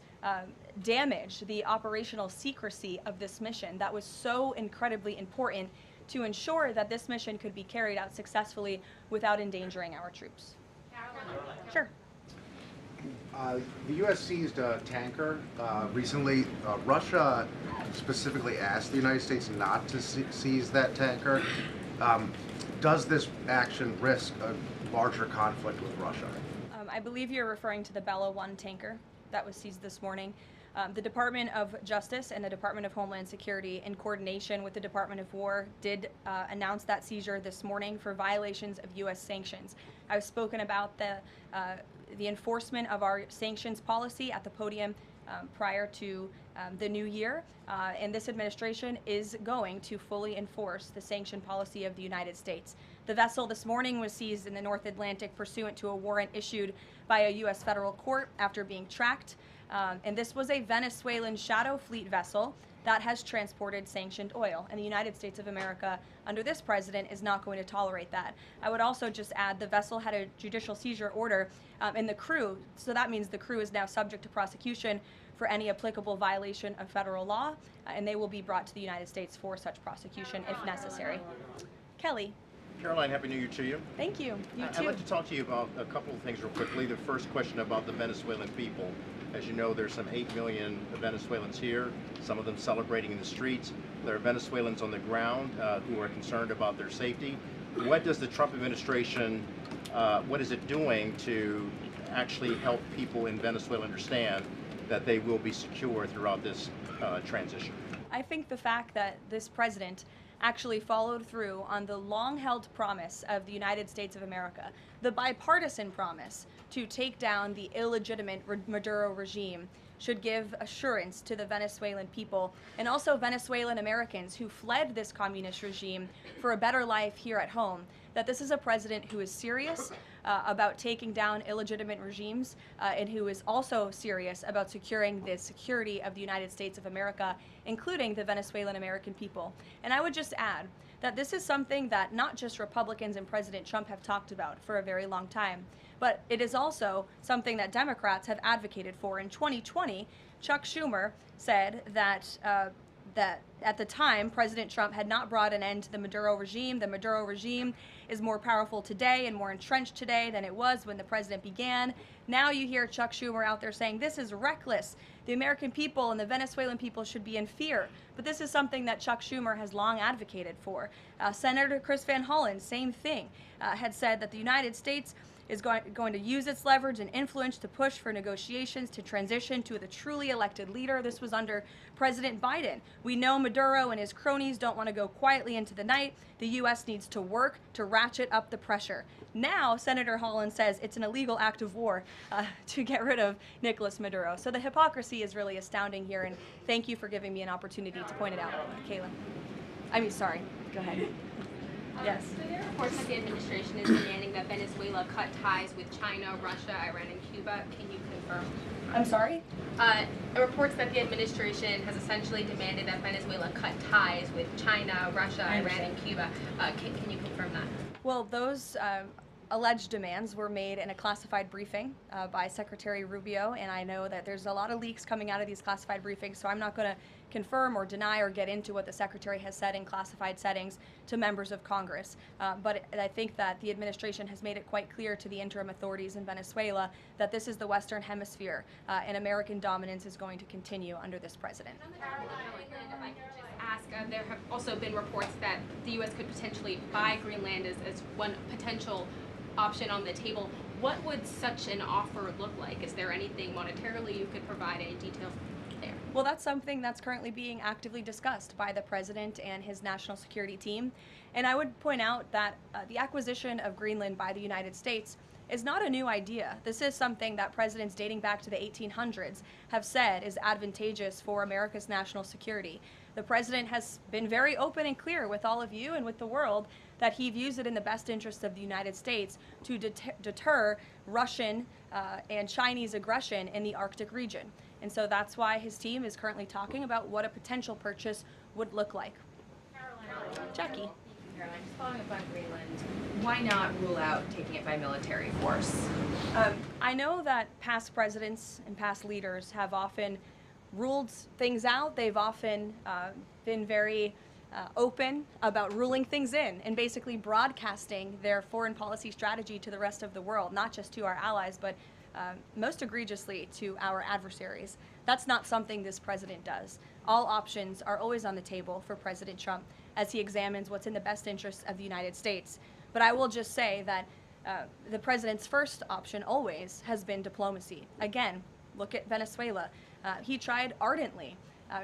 damage the operational secrecy of this mission that was so incredibly important to ensure that this mission could be carried out successfully without endangering our troops. Sure. The U.S. seized a tanker recently. Russia specifically asked the United States not to seize that tanker. Does this action risk a larger conflict with Russia? I believe you're referring to the Bella 1 tanker that was seized this morning. The Department of Justice and the Department of Homeland Security, in coordination with the Department of War, did announce that seizure this morning for violations of U.S. sanctions. I've spoken about the enforcement of our sanctions policy at the podium prior to the new year, and this administration is going to fully enforce the sanction policy of the United States. The vessel this morning was seized in the North Atlantic pursuant to a warrant issued by a U.S. federal court after being tracked, and this was a Venezuelan shadow fleet vessel that has transported sanctioned oil, and the United States of America, under this president, is not going to tolerate that. I would also just add the vessel had a judicial seizure order, and the crew, so that means the crew is now subject to prosecution for any applicable violation of federal law, and they will be brought to the United States for such prosecution if necessary. Kelly. Caroline, Happy New Year to you. Thank you. You I'd too. like to talk to you about a couple of things real quickly. The first question about the Venezuelan people. As you know, there's some 8 million Venezuelans here, some of them celebrating in the streets. There are Venezuelans on the ground who are concerned about their safety. What does the Trump administration, what is it doing to actually help people in Venezuela understand that they will be secure throughout this transition? I think the fact that this president actually followed through on the long-held promise of the United States of America, the bipartisan promise to take down the illegitimate Maduro regime, should give assurance to the Venezuelan people and also Venezuelan Americans who fled this communist regime for a better life here at home, that this is a president who is serious about taking down illegitimate regimes and who is also serious about securing the security of the United States of America, including the Venezuelan American people. And I would just add that this is something that not just Republicans and President Trump have talked about for a very long time, but it is also something that Democrats have advocated for. In 2020, Chuck Schumer said that that at the time, President Trump had not brought an end to the Maduro regime. The Maduro regime is more powerful today and more entrenched today than it was when the president began. Now you hear Chuck Schumer out there saying this is reckless. The American people and the Venezuelan people should be in fear. But this is something that Chuck Schumer has long advocated for. Senator Chris Van Hollen, same thing, had said that the United States is going to use its leverage and influence to push for negotiations to transition to the truly elected leader. This was under President Biden. We know Maduro and his cronies don't want to go quietly into the night. The U.S. needs to work to ratchet up the pressure. Now, Senator Holland says it's an illegal act of war to get rid of Nicolas Maduro. So the hypocrisy is really astounding here, and thank you for giving me an opportunity to point it out, Kayla. Sorry, go ahead. Yes. So there are reports that the administration is demanding that Venezuela cut ties with China, Russia, Iran, and Cuba. Can you confirm? I'm sorry? Reports that the administration has essentially demanded that Venezuela cut ties with China, Russia, Iran, and Cuba. Can you confirm that? Well, those alleged demands were made in a classified briefing by Secretary Rubio, and I know that there's a lot of leaks coming out of these classified briefings, so I'm not going to confirm or deny or get into what the Secretary has said in classified settings to members of Congress. But I think that the administration has made it quite clear to the interim authorities in Venezuela that this is the Western Hemisphere, and American dominance is going to continue under this president. There have also been reports that the U.S. could potentially buy Greenland as one potential option on the table. What would such an offer look like? Is there anything monetarily you could provide, any details there? Well, that's something that's currently being actively discussed by the president and his national security team. And I would point out that the acquisition of Greenland by the United States is not a new idea. This is something that presidents dating back to the 1800s have said is advantageous for America's national security. The president has been very open and clear with all of you and with the world that he views it in the best interest of the United States to deter Russian and Chinese aggression in the Arctic region. And so that's why his team is currently talking about what a potential purchase would look like. Jackie. Caroline, just following up on Greenland, why not rule out taking it by military force? I know that past presidents and past leaders have often ruled things out. They've often been very open about ruling things in and basically broadcasting their foreign policy strategy to the rest of the world, not just to our allies, but most egregiously to our adversaries. That's not something this president does. All options are always on the table for President Trump as he examines what's in the best interests of the United States. But I will just say that the president's first option always has been diplomacy. Again, look at Venezuela. He tried ardently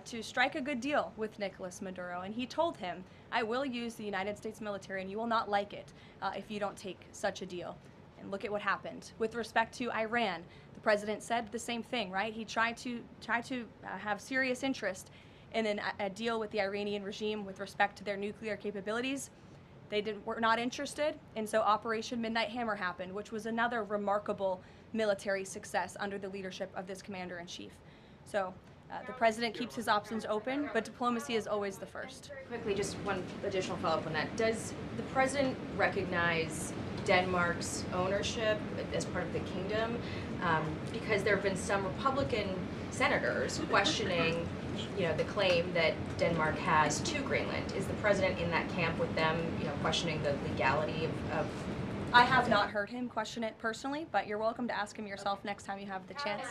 to strike a good deal with Nicolas Maduro, and he told him, I will use the United States military and you will not like it if you don't take such a deal. And look at what happened. With respect to Iran, the president said the same thing, right? He tried to have serious interest in a deal with the Iranian regime with respect to their nuclear capabilities. They were not interested, and so Operation Midnight Hammer happened, which was another remarkable military success under the leadership of this commander-in-chief. So the president keeps his options open, but diplomacy is always the first. Quickly, just one additional follow-up on that. Does the president recognize Denmark's ownership as part of the kingdom? Because there have been some Republican senators questioning the claim that Denmark has to Greenland. Is the president in that camp with them, questioning the legality of I have not heard him question it personally, but you're welcome to ask him yourself next time you have the chance.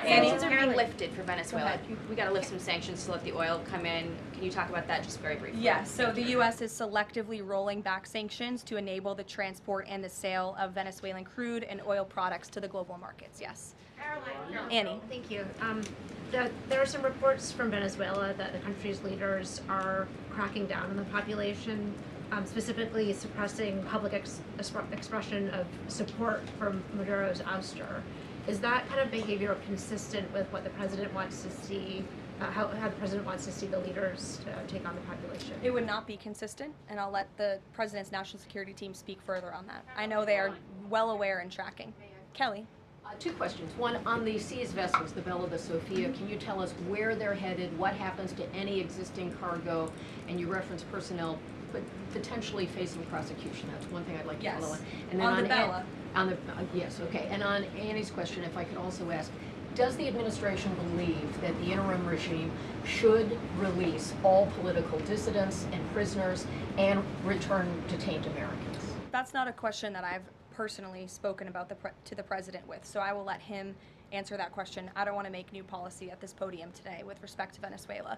Sanctions are being lifted for Venezuela. We got to lift some sanctions to let the oil come in. Can you talk about that just very briefly? Yes, so the U.S. is selectively rolling back sanctions to enable the transport and the sale of Venezuelan crude and oil products to the global markets, yes. Karoline. Annie. Thank you. There are some reports from Venezuela that the country's leaders are cracking down on the population, specifically suppressing public expression of support for Maduro's ouster. Is that kind of behavior consistent with what the president wants to see, how the president wants to see the leaders take on the population? It would not be consistent, and I'll let the president's national security team speak further on that. I know they are well aware and tracking. Kelly. Two questions. One, on the seized vessels, the Bella, the Sophia, can you tell us where they're headed, what happens to any existing cargo, and you referenced personnel but potentially facing prosecution. That's one thing I'd like to follow on. And then on the Bella. Yes, okay. And on Annie's question, if I could also ask, does the administration believe that the interim regime should release all political dissidents and prisoners and return detained Americans? That's not a question that I've personally spoken about to the president with, so I will let him answer that question. I don't want to make new policy at this podium today with respect to Venezuela.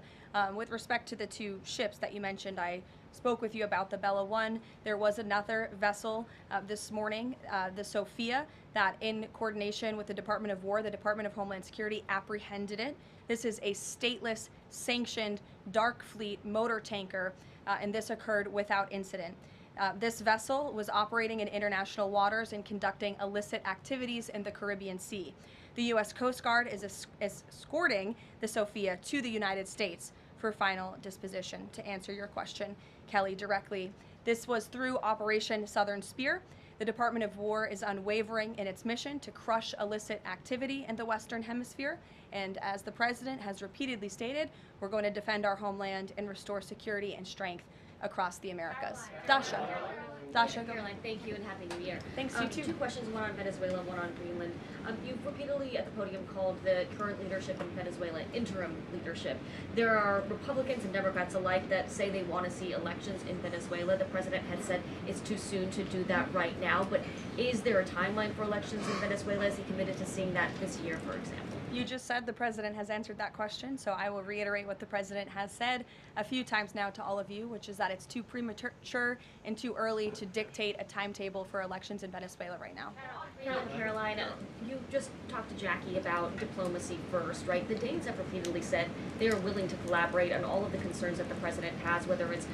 With respect to the two ships that you mentioned, I spoke with you about the Bella 1. There was another vessel this morning, the Sophia, that in coordination with the Department of War, the Department of Homeland Security apprehended it. This is a stateless, sanctioned, dark fleet motor tanker, and this occurred without incident. This vessel was operating in international waters and conducting illicit activities in the Caribbean Sea. The U.S. Coast Guard is escorting the Sophia to the United States for final disposition. To answer your question, Kelly, directly, this was through Operation Southern Spear. The Department of War is unwavering in its mission to crush illicit activity in the Western Hemisphere. And as the President has repeatedly stated, we're going to defend our homeland and restore security and strength across the Americas. Dasha. Dasha, go. Caroline, thank you and Happy New Year. Thanks, you too. Two questions, one on Venezuela, one on Greenland. You've repeatedly at the podium called the current leadership in Venezuela interim leadership. There are Republicans and Democrats alike that say they want to see elections in Venezuela. The president had said it's too soon to do that right now, but is there a timeline for elections in Venezuela? Is he committed to seeing that this year, for example? You just said the president has answered that question, so I will reiterate what the president has said a few times now to all of you, which is that it's too premature and too early to dictate a timetable for elections in Venezuela right now. Caroline, you just talked to Jackie about diplomacy first, right? The Danes have repeatedly said they are willing to collaborate on all of the concerns that the president has, whether it's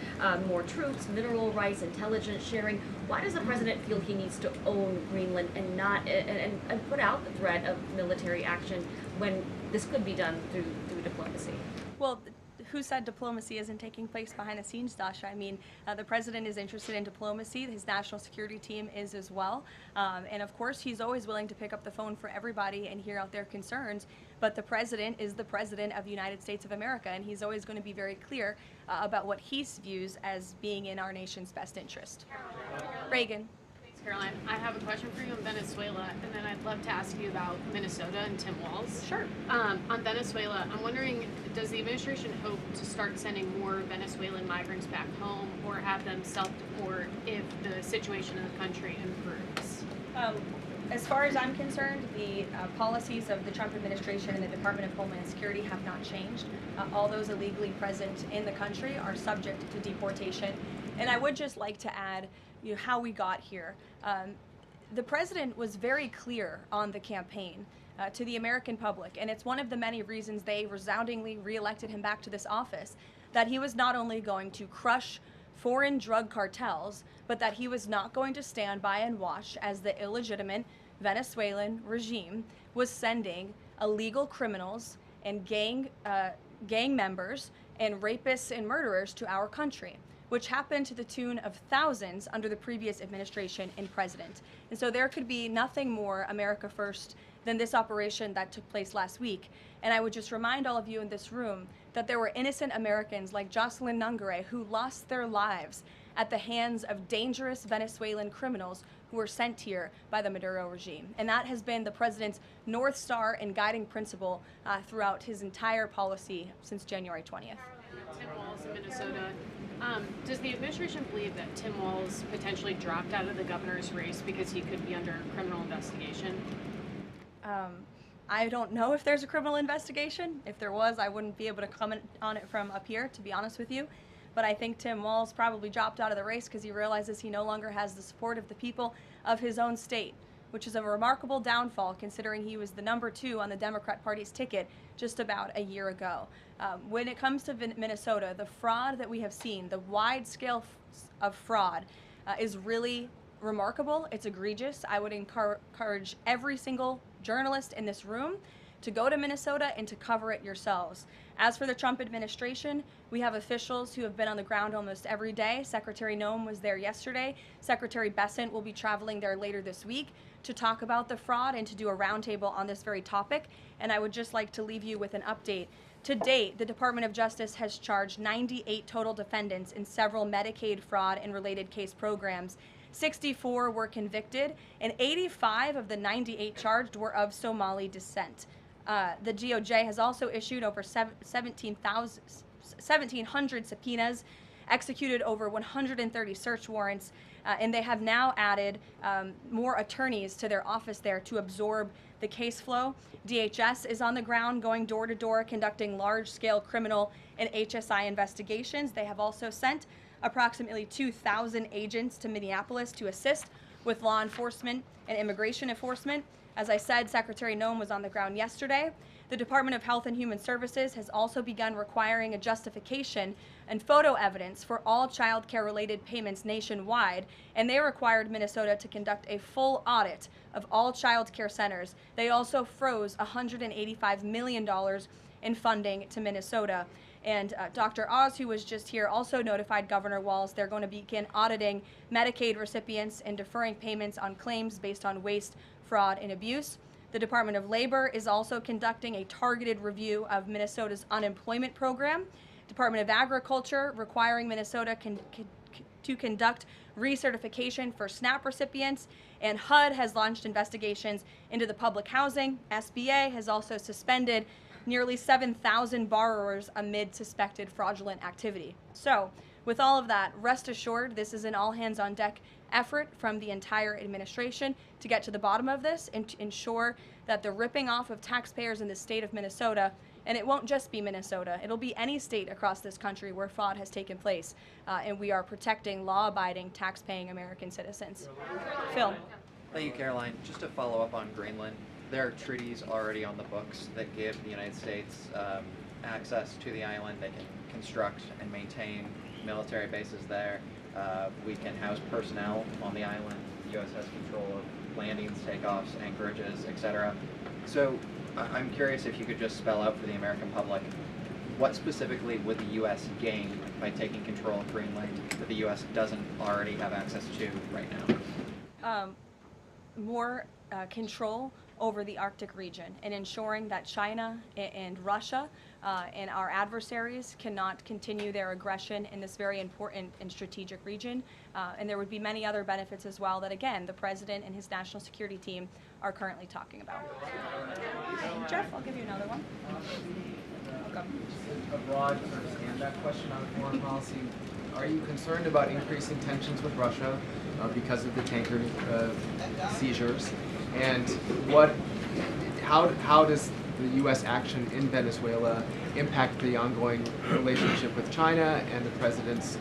more troops, mineral rights, intelligence sharing. Why does the president feel he needs to own Greenland and not and put out the threat of military action when this could be done through diplomacy? Well, who said diplomacy isn't taking place behind the scenes, Dasha? I mean, the president is interested in diplomacy. His national security team is as well. And of course, he's always willing to pick up the phone for everybody and hear out their concerns. But the president is the president of the United States of America, and he's always going to be very clear about what he views as being in our nation's best interest. Reagan. Caroline, I have a question for you on Venezuela, and then I'd love to ask you about Minnesota and Tim Walz. Sure. On Venezuela, I'm wondering, does the administration hope to start sending more Venezuelan migrants back home or have them self-deport if the situation in the country improves? As far as I'm concerned, the policies of the Trump administration and the Department of Homeland Security have not changed. All those illegally present in the country are subject to deportation. And I would just like to add, how we got here. The president was very clear on the campaign to the American public, and it's one of the many reasons they resoundingly reelected him back to this office, that he was not only going to crush foreign drug cartels, but that he was not going to stand by and watch as the illegitimate Venezuelan regime was sending illegal criminals and gang members and rapists and murderers to our country, which happened to the tune of thousands under the previous administration and president. And so there could be nothing more America first than this operation that took place last week. And I would just remind all of you in this room that there were innocent Americans like Jocelyn Nungare who lost their lives at the hands of dangerous Venezuelan criminals who were sent here by the Maduro regime. And that has been the president's North Star and guiding principle throughout his entire policy since January 20th. Tim Walz in Minnesota. Does the administration believe that Tim Walz potentially dropped out of the governor's race because he could be under criminal investigation? I don't know if there's a criminal investigation. If there was, I wouldn't be able to comment on it from up here, to be honest with you. But I think Tim Walz probably dropped out of the race because he realizes he no longer has the support of the people of his own state, which is a remarkable downfall considering he was the number 2 on the Democrat Party's ticket just about a year ago. When it comes to Minnesota, the fraud that we have seen, the wide scale of fraud, is really remarkable. It's egregious. I would encourage every single journalist in this room to go to Minnesota and to cover it yourselves. As for the Trump administration, we have officials who have been on the ground almost every day. Secretary Noem was there yesterday. Secretary Bessent will be traveling there later this week to talk about the fraud and to do a roundtable on this very topic. And I would just like to leave you with an update. To date, the Department of Justice has charged 98 total defendants in several Medicaid fraud and related case programs. 64 were convicted, and 85 of the 98 charged were of Somali descent. The DOJ has also issued over 1,700 subpoenas, executed over 130 search warrants, and they have now added more attorneys to their office there to absorb the case flow. DHS is on the ground going door to door conducting large-scale criminal and HSI investigations. They have also sent approximately 2,000 agents to Minneapolis to assist with law enforcement and immigration enforcement. As I said, Secretary Noem was on the ground yesterday. The Department of Health and Human Services has also begun requiring a justification and photo evidence for all child care related payments nationwide, and they required Minnesota to conduct a full audit of all child care centers. They also froze $185 million in funding to Minnesota. And Dr. Oz, who was just here, also notified Governor Walz they're going to begin auditing Medicaid recipients and deferring payments on claims based on waste, fraud, and abuse. The Department of Labor is also conducting a targeted review of Minnesota's unemployment program. Department of Agriculture requiring Minnesota to conduct recertification for SNAP recipients, and HUD has launched investigations into the public housing. SBA has also suspended nearly 7,000 borrowers amid suspected fraudulent activity. So, with all of that, rest assured this is an all-hands-on-deck effort from the entire administration to get to the bottom of this and to ensure that the ripping off of taxpayers in the state of Minnesota, and it won't just be Minnesota, it'll be any state across this country where fraud has taken place, and we are protecting law-abiding, tax-paying American citizens. Phil. Thank you, Caroline. Just to follow up on Greenland, there are treaties already on the books that give the United States access to the island. They can construct and maintain military bases there. We can house personnel on the island. The U.S. has control of landings, takeoffs, anchorages, etc. So I'm curious if you could just spell out for the American public what specifically would the U.S. gain by taking control of Greenland that the U.S. doesn't already have access to right now? More control over the Arctic region and ensuring that China and Russia and our adversaries cannot continue their aggression in this very important and strategic region. And there would be many other benefits as well that, again, the President and his national security team are currently talking about. Jeff, I'll give you another one. Welcome. A broad sort of stand-back question on foreign policy. Are you concerned about increasing tensions with Russia because of the tanker seizures? And how does the U.S. action in Venezuela impact the ongoing relationship with China and the President's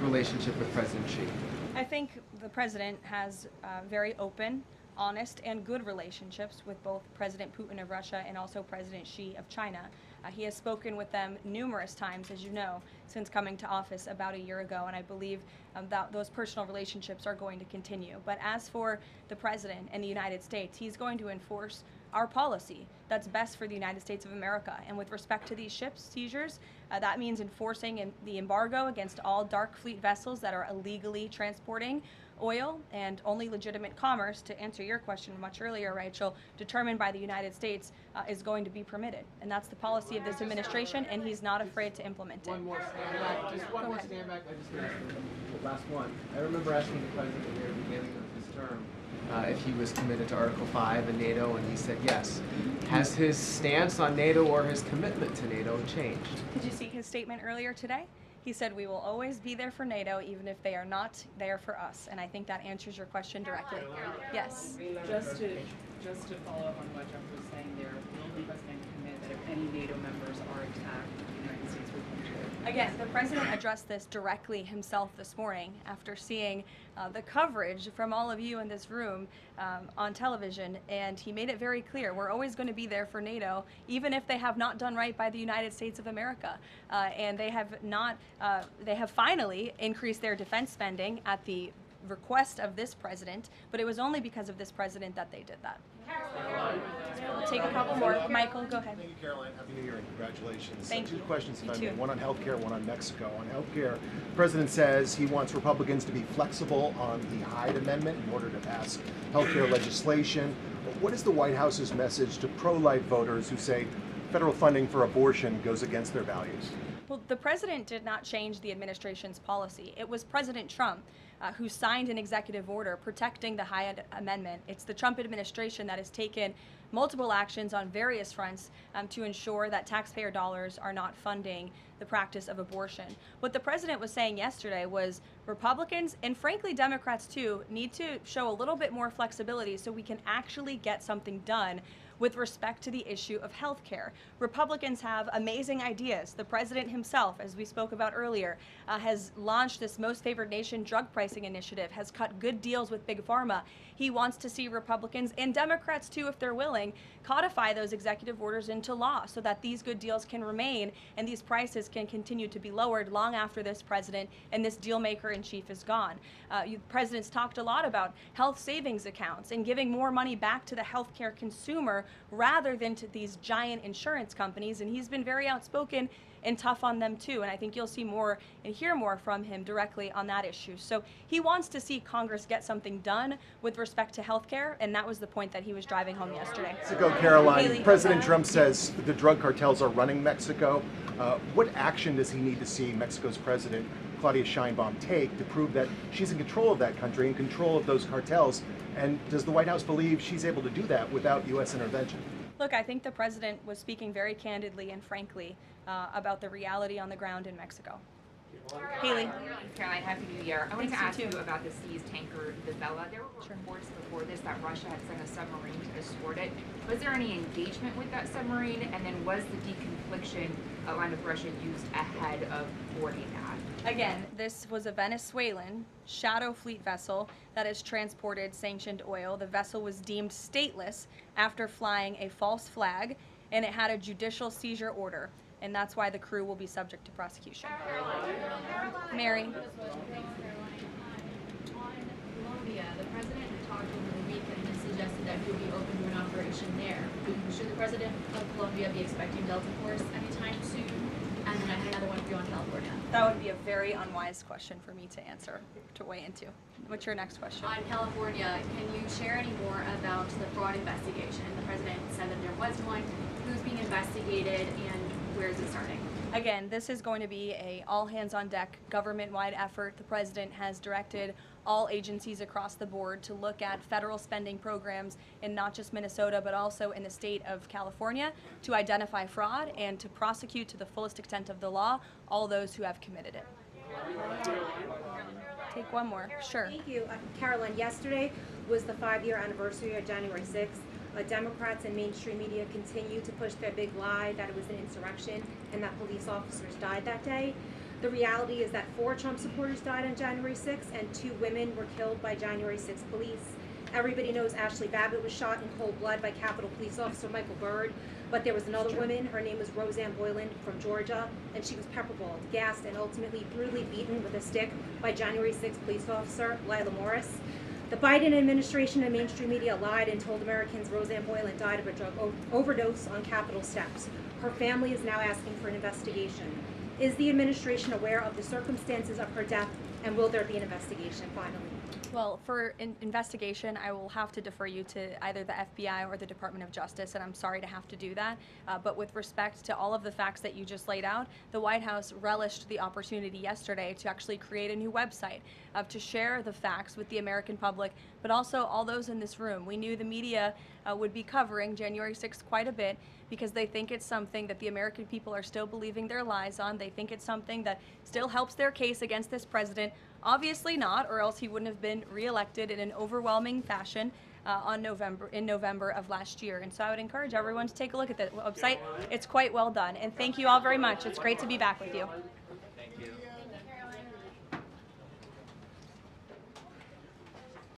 relationship with President Xi? I think the President has very open, honest, and good relationships with both President Putin of Russia and also President Xi of China. He has spoken with them numerous times, as you know, since coming to office about a year ago, and I believe that those personal relationships are going to continue. But as for the President and the United States, he's going to enforce our policy that's best for the United States of America. And with respect to these ships seizures, that means enforcing the embargo against all dark fleet vessels that are illegally transporting oil and only legitimate commerce, to answer your question much earlier, Rachel, determined by the United States, is going to be permitted. And that's the policy of this administration, and he's not afraid to implement it. One more stand back, just one more stand back. I just gonna ask the last one. I remember asking the president at the very beginning of his term if he was committed to Article 5 and NATO, and he said yes. Has his stance on NATO or his commitment to NATO changed? Did you see his statement earlier today? He said we will always be there for NATO even if they are not there for us. And I think that answers your question directly. Yes. Just to follow up on what Jeff was saying there, will the president commit that if any NATO members are attacked, the United States will come to it? Again, the president addressed this directly himself this morning after seeing the coverage from all of you in this room on television, and he made it very clear we're always going to be there for NATO, even if they have not done right by the United States of America. And they have not, they have finally increased their defense spending at the request of this president, but it was only because of this president that they did that. We'll take a couple more. Michael, go ahead. Thank you, Caroline. Happy New Year and congratulations. Thank Two you. questions, if You I may. too. One on healthcare, one on Mexico. On healthcare, the president says he wants Republicans to be flexible on the Hyde Amendment in order to pass healthcare legislation. What is the White House's message to pro-life voters who say federal funding for abortion goes against their values? Well, the president did not change the administration's policy. It was President Trump who signed an executive order protecting the Hyde Amendment. It's the Trump administration that has taken multiple actions on various fronts to ensure that taxpayer dollars are not funding the practice of abortion. What the president was saying yesterday was Republicans, and frankly Democrats too, need to show a little bit more flexibility so we can actually get something done with respect to the issue of health care. Republicans have amazing ideas. The president himself, as we spoke about earlier, has launched this Most Favored Nation drug pricing initiative, has cut good deals with Big Pharma. He wants to see Republicans and Democrats too, if they're willing, codify those executive orders into law so that these good deals can remain and these prices can continue to be lowered long after this president and this deal maker in chief is gone. The president's talked a lot about health savings accounts and giving more money back to the healthcare consumer rather than to these giant insurance companies, and he's been very outspoken and tough on them too, and I think you'll see more and hear more from him directly on that issue. So he wants to see Congress get something done with respect to health care, and that was the point that he was driving home yesterday. Mexico, Caroline, Haley, President Trump says the drug cartels are running Mexico. What action does he need to see Mexico's president, Claudia Sheinbaum, take to prove that she's in control of that country, in control of those cartels? And does the White House believe she's able to do that without U.S. intervention? Look, I think the president was speaking very candidly and frankly about the reality on the ground in Mexico. Haley. Caroline, Happy New Year. I wanted to Thanks, ask you you too. about the seized tanker, the Vela. There were reports before this that Russia had sent a submarine to escort it. Was there any engagement with that submarine? And then was the deconfliction line with Russia used ahead of boarding that? Again, this was a Venezuelan shadow fleet vessel that has transported sanctioned oil. The vessel was deemed stateless after flying a false flag, and it had a judicial seizure order, and that's why the crew will be subject to prosecution. Mary. On Colombia, the president had talked over the weekend and suggested that he would be open to an operation there. Should the president of Colombia be expecting Delta Force anytime soon? And then I had another one for you on California. That would be a very unwise question for me to answer, to weigh into. What's your next question? On California, can you share any more about the fraud investigation? The president said that there was one. Who's being investigated and where is it starting? Again, this is going to be a all-hands-on-deck government-wide effort. The president has directed all agencies across the board to look at federal spending programs in not just Minnesota, but also in the state of California to identify fraud and to prosecute to the fullest extent of the law all those who have committed it. Take one more. Sure. Thank you. Caroline, yesterday was the 5-year anniversary of January 6th. Democrats and mainstream media continue to push their big lie that it was an insurrection and that police officers died that day. The reality is that 4 Trump supporters died on January 6th and 2 women were killed by January 6th police. Everybody knows Ashley Babbitt was shot in cold blood by Capitol Police Officer Michael Byrd, but there was another woman, her name was Roseanne Boyland from Georgia, and she was pepperballed, gassed, and ultimately brutally beaten with a stick by January 6th police officer Lila Morris. The Biden administration and mainstream media lied and told Americans Roseanne Boyland died of a drug overdose on Capitol steps. Her family is now asking for an investigation. Is the administration aware of the circumstances of her death, and will there be an investigation finally? Well, for investigation, I will have to defer you to either the FBI or the Department of Justice, and I'm sorry to have to do that. But with respect to all of the facts that you just laid out, the White House relished the opportunity yesterday to actually create a new website to share the facts with the American public, but also all those in this room. We knew the media would be covering January 6th quite a bit because they think it's something that the American people are still believing their lies on. They think it's something that still helps their case against this president. Obviously not, or else he wouldn't have been reelected in an overwhelming fashion in November of last year. And so I would encourage everyone to take a look at the website. It's quite well done. And thank you all very much. It's great to be back with you.